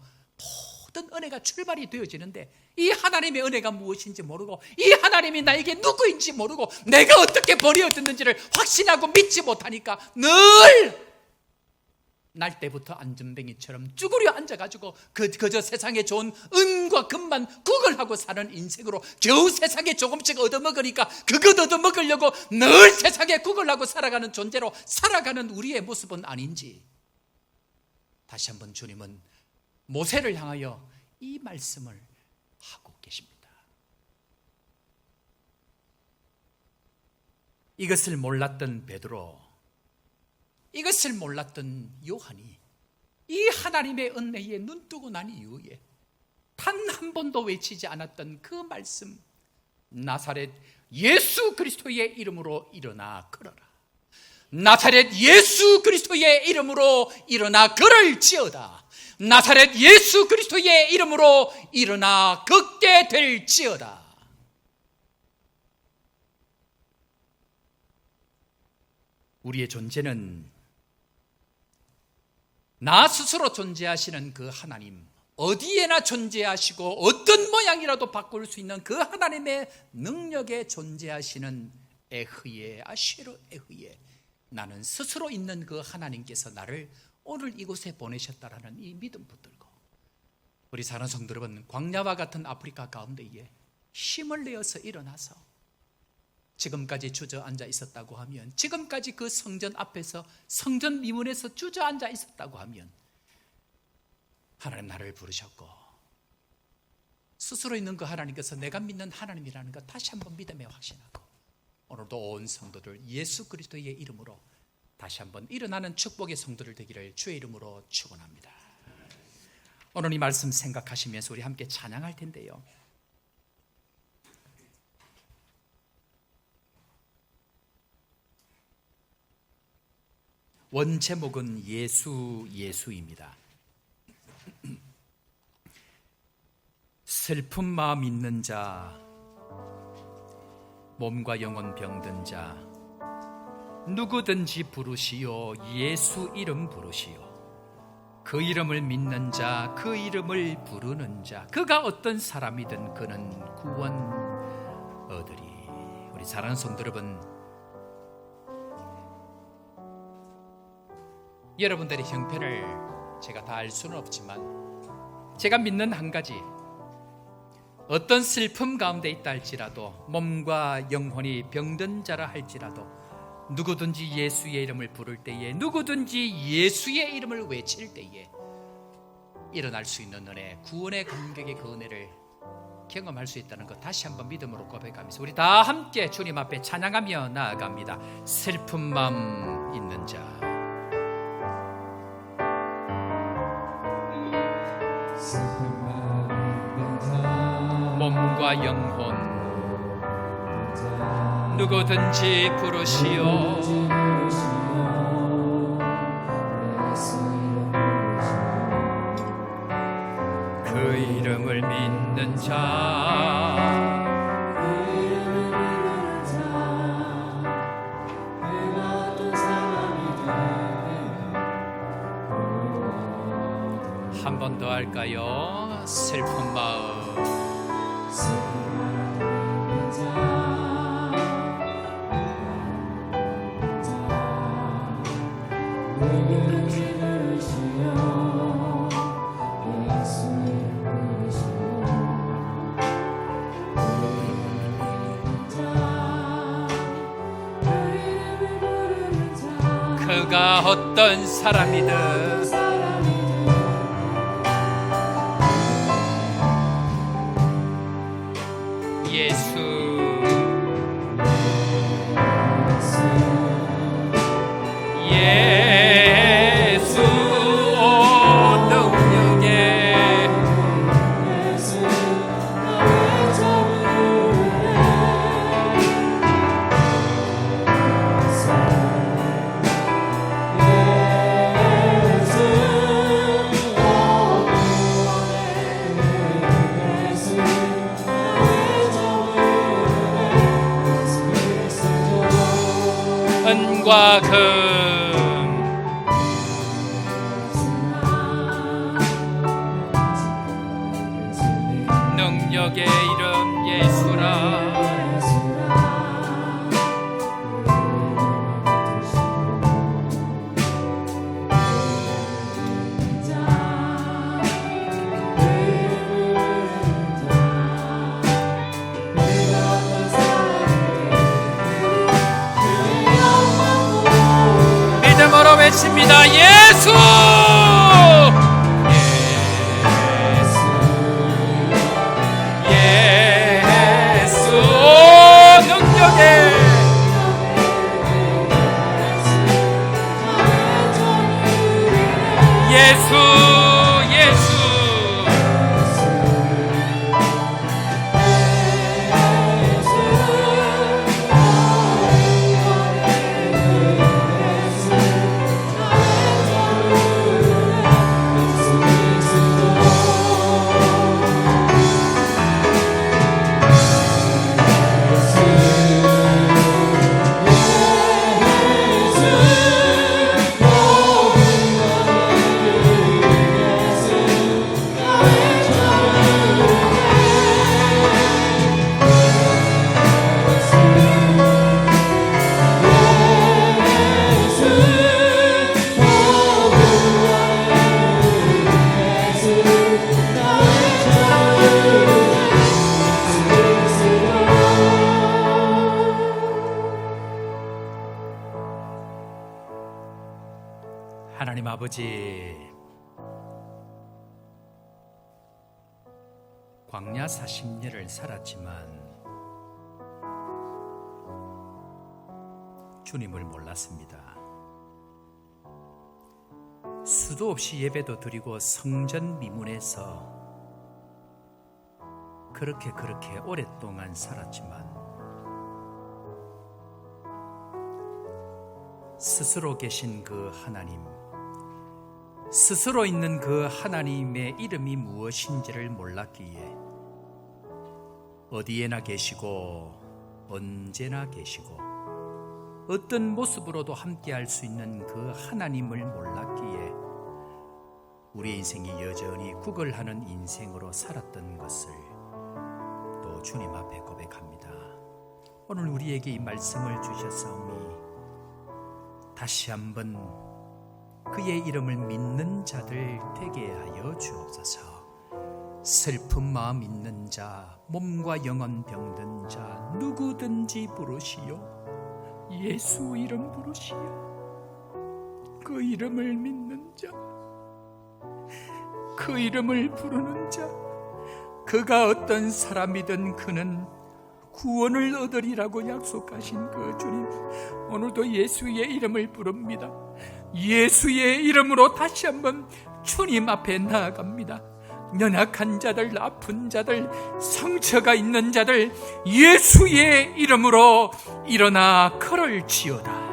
모든 은혜가 출발이 되어지는데 이 하나님의 은혜가 무엇인지 모르고 이 하나님이 나에게 누구인지 모르고 내가 어떻게 버려졌는지를 확신하고 믿지 못하니까 늘 날 때부터 안전뱅이처럼 쭈그려 앉아가지고 그저 세상에 좋은 은과 금만 구걸하고 사는 인생으로 겨우 세상에 조금씩 얻어먹으니까 그것 얻어먹으려고 늘 세상에 구걸하고 살아가는 존재로 살아가는 우리의 모습은 아닌지 다시 한번 주님은 모세를 향하여 이 말씀을 하고 계십니다. 이것을 몰랐던 베드로, 이것을 몰랐던 요한이 이 하나님의 은혜에 눈뜨고 난 이후에 단 한 번도 외치지 않았던 그 말씀, 나사렛 예수 그리스도의 이름으로 일어나 걸어라. 나사렛 예수 그리스도의 이름으로 일어나 걸을지어다. 나사렛 예수 그리스도의 이름으로 일어나 걷게 될지어다. 우리의 존재는 나 스스로 존재하시는 그 하나님, 어디에나 존재하시고 어떤 모양이라도 바꿀 수 있는 그 하나님의 능력에 존재하시는 에흐예, 아쉐르 에흐예, 나는 스스로 있는 그 하나님께서 나를 오늘 이곳에 보내셨다라는 이 믿음 붙들고, 우리 사는 성도 여러분, 광야와 같은 아프리카 가운데에 힘을 내어서 일어나서 지금까지 주저앉아 있었다고 하면, 지금까지 그 성전 앞에서, 성전 미문에서 주저앉아 있었다고 하면, 하나님 나를 부르셨고 스스로 있는 그 하나님께서 내가 믿는 하나님이라는 것 다시 한번 믿음에 확신하고, 오늘도 온 성도들 예수 그리스도의 이름으로 다시 한번 일어나는 축복의 성도들 되기를 주의 이름으로 축원합니다. 오늘 이 말씀 생각하시면서 우리 함께 찬양할 텐데요, 원 제목은 예수입니다. 슬픈 마음 있는 자, 몸과 영혼 병든 자, 누구든지 부르시오. 예수 이름 부르시오. 그 이름을 믿는 자, 그 이름을 부르는 자, 그가 어떤 사람이든 그는 구원 얻으리. 우리 사랑하는 성도 여러분, 여러분들의 형편을 제가 다 알 수는 없지만 제가 믿는 한 가지, 어떤 슬픔 가운데 있다 할지라도, 몸과 영혼이 병든 자라 할지라도, 누구든지 예수의 이름을 부를 때에, 누구든지 예수의 이름을 외칠 때에 일어날 수 있는 은혜, 구원의 감격의 그 은혜를 경험할 수 있다는 것 다시 한번 믿음으로 고백하면서 우리 다 함께 주님 앞에 찬양하며 나아갑니다. 슬픈 마음 있는 자, 몸과 영혼 누구든지 부르시오. 그 이름을 믿는 자, 한 번 더 할까요? 슬픈 마음, 그가 어떤 사람이든 예수, 예수 능력에 은과 금 능력의 이름 예수라. 믿음으로 외칩니다. 예수! 예수! 능력의 예수! 예수! 하나님 아버지, 광야 40년을 살았지만 주님을 몰랐습니다. 수도 없이 예배도 드리고 성전 미문에서 그렇게 오랫동안 살았지만 스스로 계신 그 하나님, 스스로 있는 그 하나님의 이름이 무엇인지를 몰랐기에 어디에나 계시고 언제나 계시고 어떤 모습으로도 함께할 수 있는 그 하나님을 몰랐기에 우리의 인생이 여전히 구걸하는 인생으로 살았던 것을 또 주님 앞에 고백합니다. 오늘 우리에게 이 말씀을 주셨사오니 다시 한번 그의 이름을 믿는 자들 되게 하여 주옵소서. 슬픈 마음 있는 자, 몸과 영혼 병든 자 누구든지 부르시오. 예수 이름 부르시오. 그 이름을 믿는 자, 그 이름을 부르는 자, 그가 어떤 사람이든 그는 구원을 얻으리라고 약속하신 그 주님, 오늘도 예수의 이름을 부릅니다. 예수의 이름으로 다시 한번 주님 앞에 나아갑니다. 연약한 자들, 아픈 자들, 상처가 있는 자들 예수의 이름으로 일어나 걸을지어다.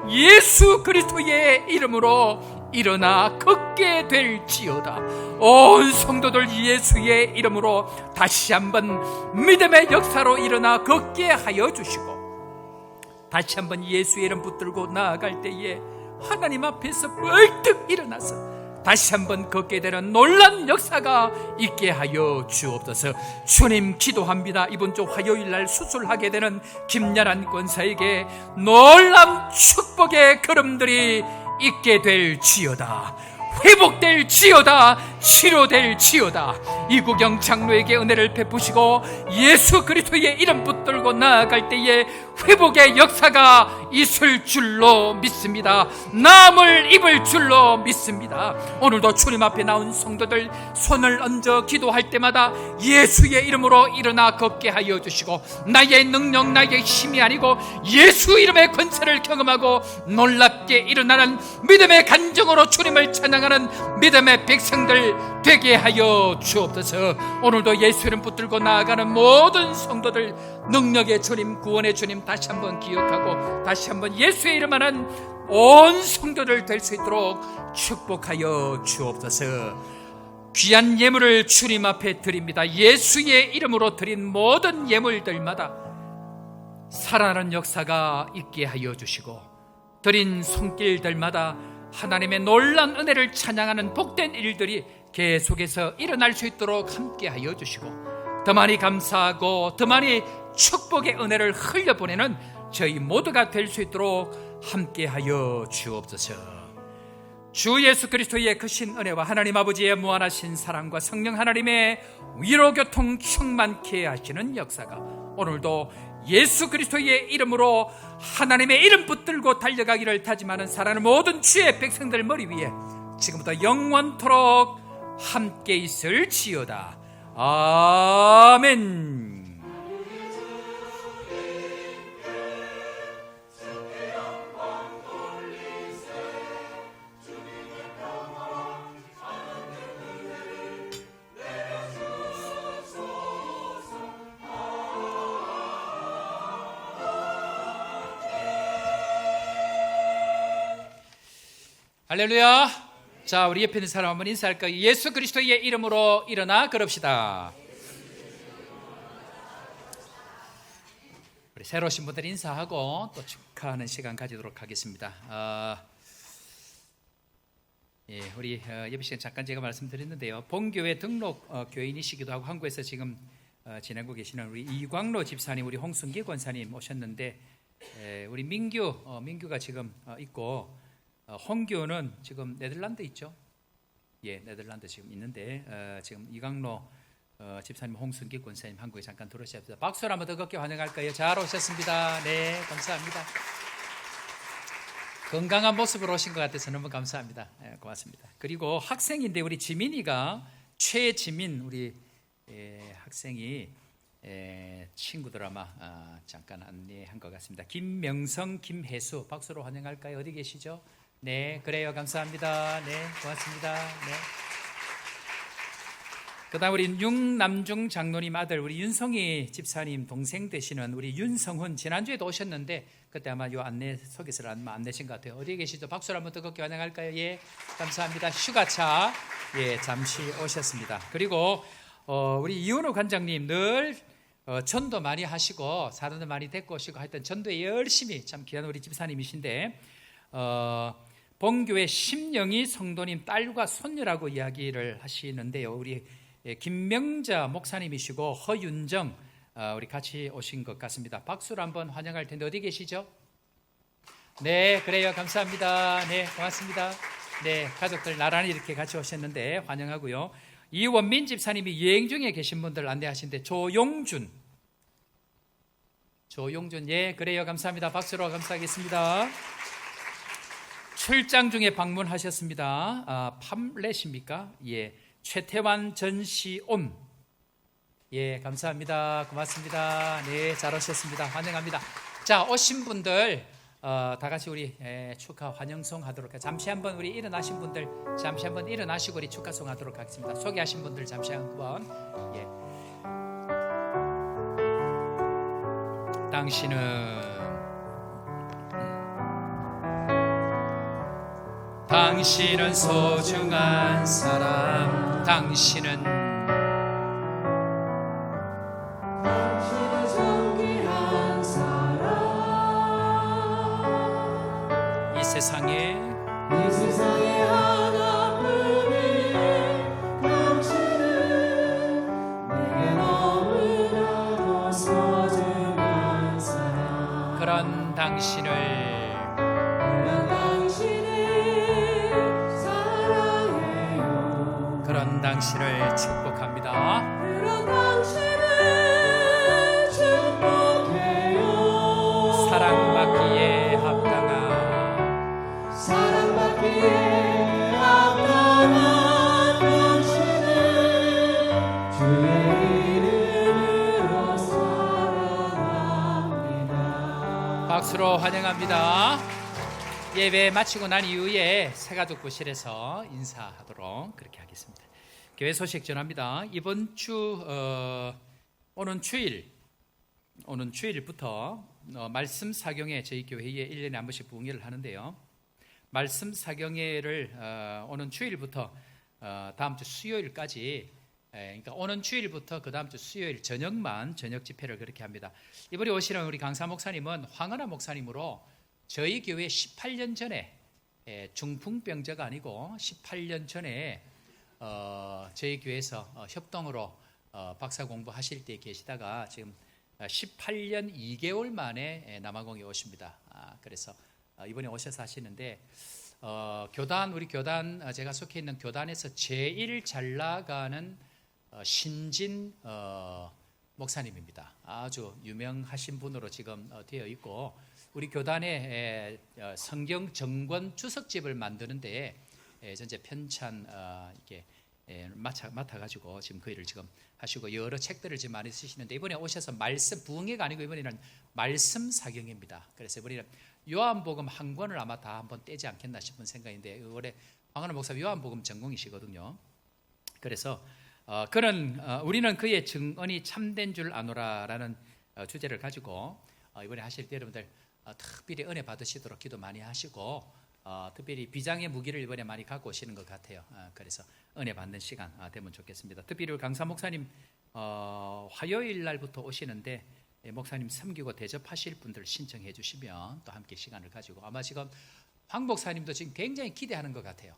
예수 그리스도의 이름으로 일어나 걷게 될지어다. 온 성도들 예수의 이름으로 다시 한번 믿음의 역사로 일어나 걷게 하여 주시고 다시 한번 예수의 이름 붙들고 나아갈 때에 하나님 앞에서 벌떡 일어나서 다시 한번 걷게 되는 놀라운 역사가 있게 하여 주옵소서. 주님 기도합니다. 이번 주 화요일 날 수술하게 되는 김야란 권사에게 놀라운 축복의 걸음들이 있게 될지어다. 회복될지어다. 치료될지어다. 이구경 장로에게 은혜를 베푸시고 예수 그리스도의 이름 붙들고 나아갈 때에 회복의 역사가 있을 줄로 믿습니다. 남을 입을 줄로 믿습니다. 오늘도 주님 앞에 나온 성도들 손을 얹어 기도할 때마다 예수의 이름으로 일어나 걷게 하여 주시고 나의 능력, 나의 힘이 아니고 예수 이름의 권세를 경험하고 놀랍게 일어나는 믿음의 간증으로 주님을 찬양하는 믿음의 백성들 되게 하여 주옵소서. 오늘도 예수 이름 붙들고 나아가는 모든 성도들 능력의 주님, 구원의 주님 다시 한번 기억하고 다시 한번 예수의 이름 하는 온 성도들 될 수 있도록 축복하여 주옵소서. 귀한 예물을 주님 앞에 드립니다. 예수의 이름으로 드린 모든 예물들마다 살아나는 역사가 있게 하여 주시고 드린 손길들마다 하나님의 놀라운 은혜를 찬양하는 복된 일들이 계속해서 일어날 수 있도록 함께 하여 주시고 더 많이 감사하고 더 많이 축복의 은혜를 흘려보내는 저희 모두가 될 수 있도록 함께 하여 주옵소서. 주 예수 그리스도의 크신 은혜와 하나님 아버지의 무한하신 사랑과 성령 하나님의 위로교통 충만케 하시는 역사가 오늘도 예수 그리스도의 이름으로 하나님의 이름 붙들고 달려가기를 다짐하는 사랑하는 모든 주의 백성들 머리 위에 지금부터 영원토록 함께 있을지어다. 아멘. 할렐루야. 자, 우리 옆에 있는 사람 한번 인사할까요? 예수 그리스도의 이름으로 일어나 걸읍시다. 우리 새로 오신 분들 인사하고 또 축하하는 시간 가지도록 하겠습니다. 우리 예배 시간 잠깐 제가 말씀드렸는데요. 본교회 등록 교인이시기도 하고 한국에서 지금 지내고 계시는 우리 이광로 집사님, 우리 홍순기 권사님 오셨는데 우리 민규가 지금 있고 홍교는 지금 네덜란드 있죠? 예, 네덜란드 지금 있는데 지금 이광로 집사님, 홍순기 권사님 한국에 잠깐 들어오셨습니다. 박수를 한번 더 걷게 환영할까요? 잘 오셨습니다. 네, 감사합니다. 건강한 모습으로 오신 것 같아서 너무 감사합니다. 예, 고맙습니다. 그리고 학생인데 우리 지민이가 최지민 우리 학생이 친구들 아마 잠깐 안내한 것 같습니다. 김명성, 김혜수 박수로 환영할까요? 어디 계시죠? 네, 그래요. 감사합니다. 네, 고맙습니다. 네. 그다음 우리 윤남중 장로님 아들 우리 윤성희 집사님 동생 되시는 우리 윤성훈 지난주에도 오셨는데 그때 아마 요 안내 소개서를 아마 안 내신 것 같아요. 어디 계시죠? 박수를 한번 뜨겁게 환영할까요? 예, 감사합니다. 휴가차 예 잠시 오셨습니다. 그리고 우리 이현우 관장님 늘 전도 많이 하시고 사람들 많이 데리고 오시고 하여튼 전도에 열심히 참 귀한 우리 집사님이신데 본교회 심영희 성도님 딸과 손녀라고 이야기를 하시는데요. 우리 김명자 목사님이시고 허윤정 우리 같이 오신 것 같습니다. 박수로 한번 환영할 텐데 어디 계시죠? 네, 그래요. 감사합니다. 네, 고맙습니다. 네, 가족들 나란히 이렇게 같이 오셨는데 환영하고요. 이원민 집사님이 여행 중에 계신 분들 안내하신데 조용준 예, 그래요. 감사합니다. 박수로 감사하겠습니다. 출장 중에 방문하셨습니다. 팜렛입니까? 예. 최태환 전시온 예 감사합니다. 고맙습니다. 네, 잘 오셨습니다. 환영합니다. 자, 오신 분들 다 같이 우리 축하 환영송 하도록 하겠습니다. 잠시 한번 우리 일어나신 분들 잠시 한번 일어나시고 우리 축하송 하도록 하겠습니다. 소개하신 분들 잠시 한번 예. 당신은 소중한 사람 당신은 존귀한 사람 이 세상에 하나뿐인 당신은 내게 너무나도 소중한 사람 그런 당신을 그런 당신을 축복합니다. 그런 당신을 축복해요. 사랑받기에 합당한 당신을 주의 이름으로 사랑합니다. 박수로 환영합니다. 예배 마치고 난 이후에 새가족부실에서 인사하도록 그렇게 하겠습니다. 교회 소식 전합니다. 이번 주 오는 주일부터 말씀 사경회 저희 교회에 1년에 한 번씩 부흥회를 하는데요. 말씀 사경회를 오는 주일부터 다음 주 수요일까지 그러니까 오는 주일부터 그 다음 주 수요일 저녁만 저녁 집회를 그렇게 합니다. 이번에 오시는 우리 강사 목사님은 황은하 목사님으로 저희 교회 18년 전에 중풍병자가 아니고 18년 전에 저희 교회에서 협동으로 박사 공부하실 때 계시다가 지금 18년 2개월 만에 남아공에 오십니다. 그래서 이번에 오셔서 하시는데 우리 교단 제가 속해 있는 교단에서 제일 잘 나가는 신진 목사님입니다. 아주 유명하신 분으로 지금 되어 있고 우리 교단에 성경 정권 주석집을 만드는데 전체 편찬 이렇게 맡아가지고 지금 그 일을 지금 하시고 여러 책들을 지금 많이 쓰시는데 이번에 오셔서 말씀 부흥회가 아니고 이번에는 말씀 사경회입니다. 그래서 이번에는 요한복음 한 권을 아마 다 한번 떼지 않겠나 싶은 생각인데 올해 황은하 목사 요한복음 전공이시거든요. 그래서 우리는 그의 증언이 참된 줄 아노라라는 주제를 가지고 이번에 하실 때 여러분들 특별히 은혜 받으시도록 기도 많이 하시고 특별히 비장의 무기를 이번에 많이 갖고 오시는 것 같아요. 그래서 은혜 받는 시간 되면 좋겠습니다. 특별히 강사 목사님 화요일 날부터 오시는데 목사님 섬기고 대접하실 분들 신청해 주시면 또 함께 시간을 가지고 아마 지금 황 목사님도 지금 굉장히 기대하는 것 같아요.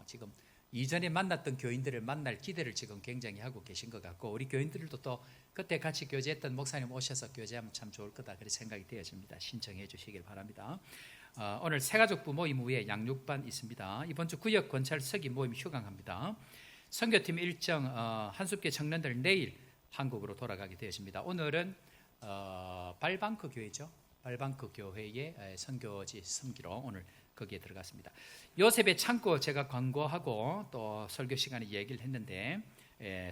지금 이전에 만났던 교인들을 만날 기대를 지금 굉장히 하고 계신 것 같고 우리 교인들도 또 그때 같이 교제했던 목사님 오셔서 교제하면 참 좋을 거다 그런 생각이 되어집니다. 신청해 주시길 바랍니다. 오늘 새가족부 모임 후에 양육반 있습니다. 이번 주 구역 권찰 서기 모임 휴강합니다. 선교팀 일정 한숲교 청년들 내일 한국으로 돌아가게 되어집니다. 오늘은 발방크 교회죠. 발방크 교회의 선교지 섬기로 오늘 거기에 들어갔습니다. 요셉의 창고 제가 광고하고 또 설교 시간에 얘기를 했는데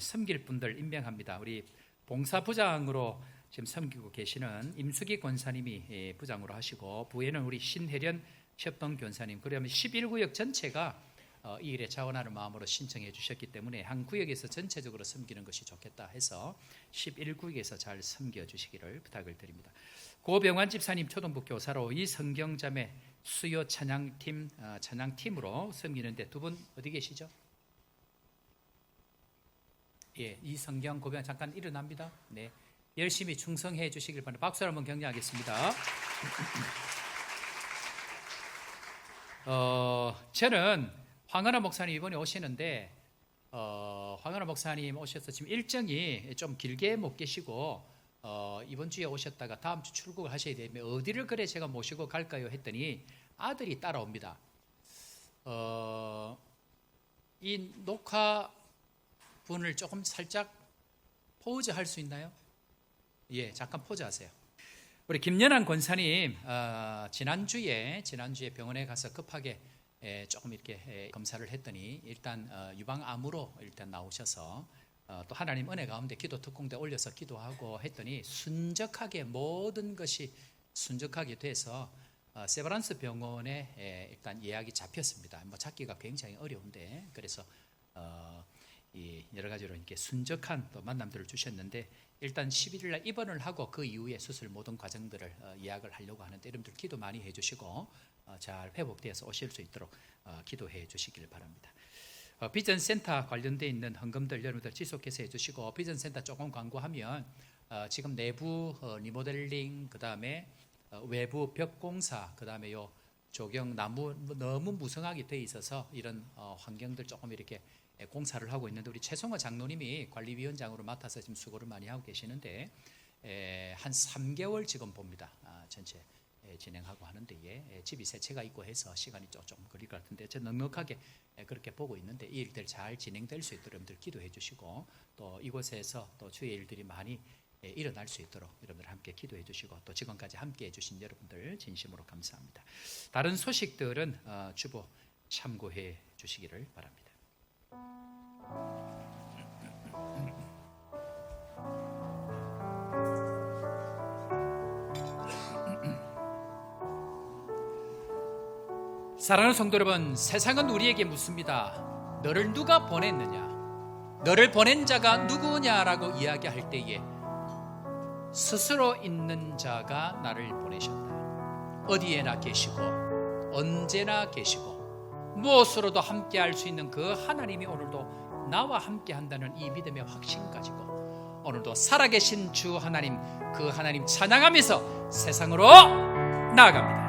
섬길 분들 임명합니다. 우리 봉사부장으로 지금 섬기고 계시는 임수기 권사님이 부장으로 하시고, 부에는 우리 신혜련 협동 교사님, 그러면 11구역 전체가 이 일에 자원하는 마음으로 신청해 주셨기 때문에 한 구역에서 전체적으로 섬기는 것이 좋겠다 해서 11구역에서 잘 섬겨 주시기를 부탁을 드립니다. 고병환 집사님 초등부 교사로 이 성경자매 수요 찬양팀으로 섬기는데 두 분 어디 계시죠? 예, 이 성경 고병환 잠깐 일어납니다. 네, 열심히 충성해 주시길 바랍니다. 박수를 한번 격려하겠습니다. 저는 황은하 목사님 이번에 오시는데 황은하 목사님 오셔서 지금 일정이 좀 길게 못 계시고 이번 주에 오셨다가 다음 주 출국을 하셔야 되면 어디를 그래 제가 모시고 갈까요 했더니 아들이 따라옵니다. 이 녹화 분을 조금 살짝 포즈 할 수 있나요? 예, 잠깐 포즈 하세요. 우리 김연한 권사님 지난주에 병원에 가서 급하게 조금 이렇게 검사를 했더니 일단 유방암으로 일단 나오셔서 또 하나님 은혜 가운데 기도 특공대 올려서 기도하고 했더니 순적하게 모든 것이 순적하게 돼서 세브란스 병원에 일단 예약이 잡혔습니다. 뭐 찾기가 굉장히 어려운데 그래서 이 여러 가지로 이렇게 순적한 또 만남들을 주셨는데 일단 11일 날 입원을 하고 그 이후에 수술 모든 과정들을 예약을 하려고 하는데 여러분들 기도 많이 해주시고 잘 회복되어서 오실 수 있도록 기도해 주시길 바랍니다. 비전센터 관련되어 있는 헌금들 여러분들 지속해서 해주시고, 비전센터 조금 광고하면 지금 내부 리모델링, 그 다음에 외부 벽공사, 그 다음에 요 조경 나무 너무 무성하게 돼 있어서 이런 환경들 조금 이렇게 공사를 하고 있는데 우리 최성호 장로님이 관리위원장으로 맡아서 지금 수고를 많이 하고 계시는데 한 3개월 지금 봅니다. 전체 진행하고 하는데 집이 세 채가 있고 해서 시간이 조금 걸릴 것 같은데 저 넉넉하게 그렇게 보고 있는데 이 일들 잘 진행될 수 있도록 여러분들 기도해 주시고, 또 이곳에서 또 주의 일들이 많이 일어날 수 있도록 여러분들 함께 기도해 주시고, 또 지금까지 함께 해주신 여러분들 진심으로 감사합니다. 다른 소식들은 주보 참고해 주시기를 바랍니다. 사랑하는 성도 여러분, 세상은 우리에게 묻습니다. 너를 누가 보냈느냐? 너를 보낸 자가 누구냐라고 이야기할 때에 스스로 있는 자가 나를 보내셨다. 어디에나 계시고 언제나 계시고 무엇으로도 함께 할 수 있는 그 하나님이 오늘도 나와 함께 한다는 이 믿음의 확신 가지고 오늘도 살아계신 주 하나님, 그 하나님 찬양하면서 세상으로 나아갑니다.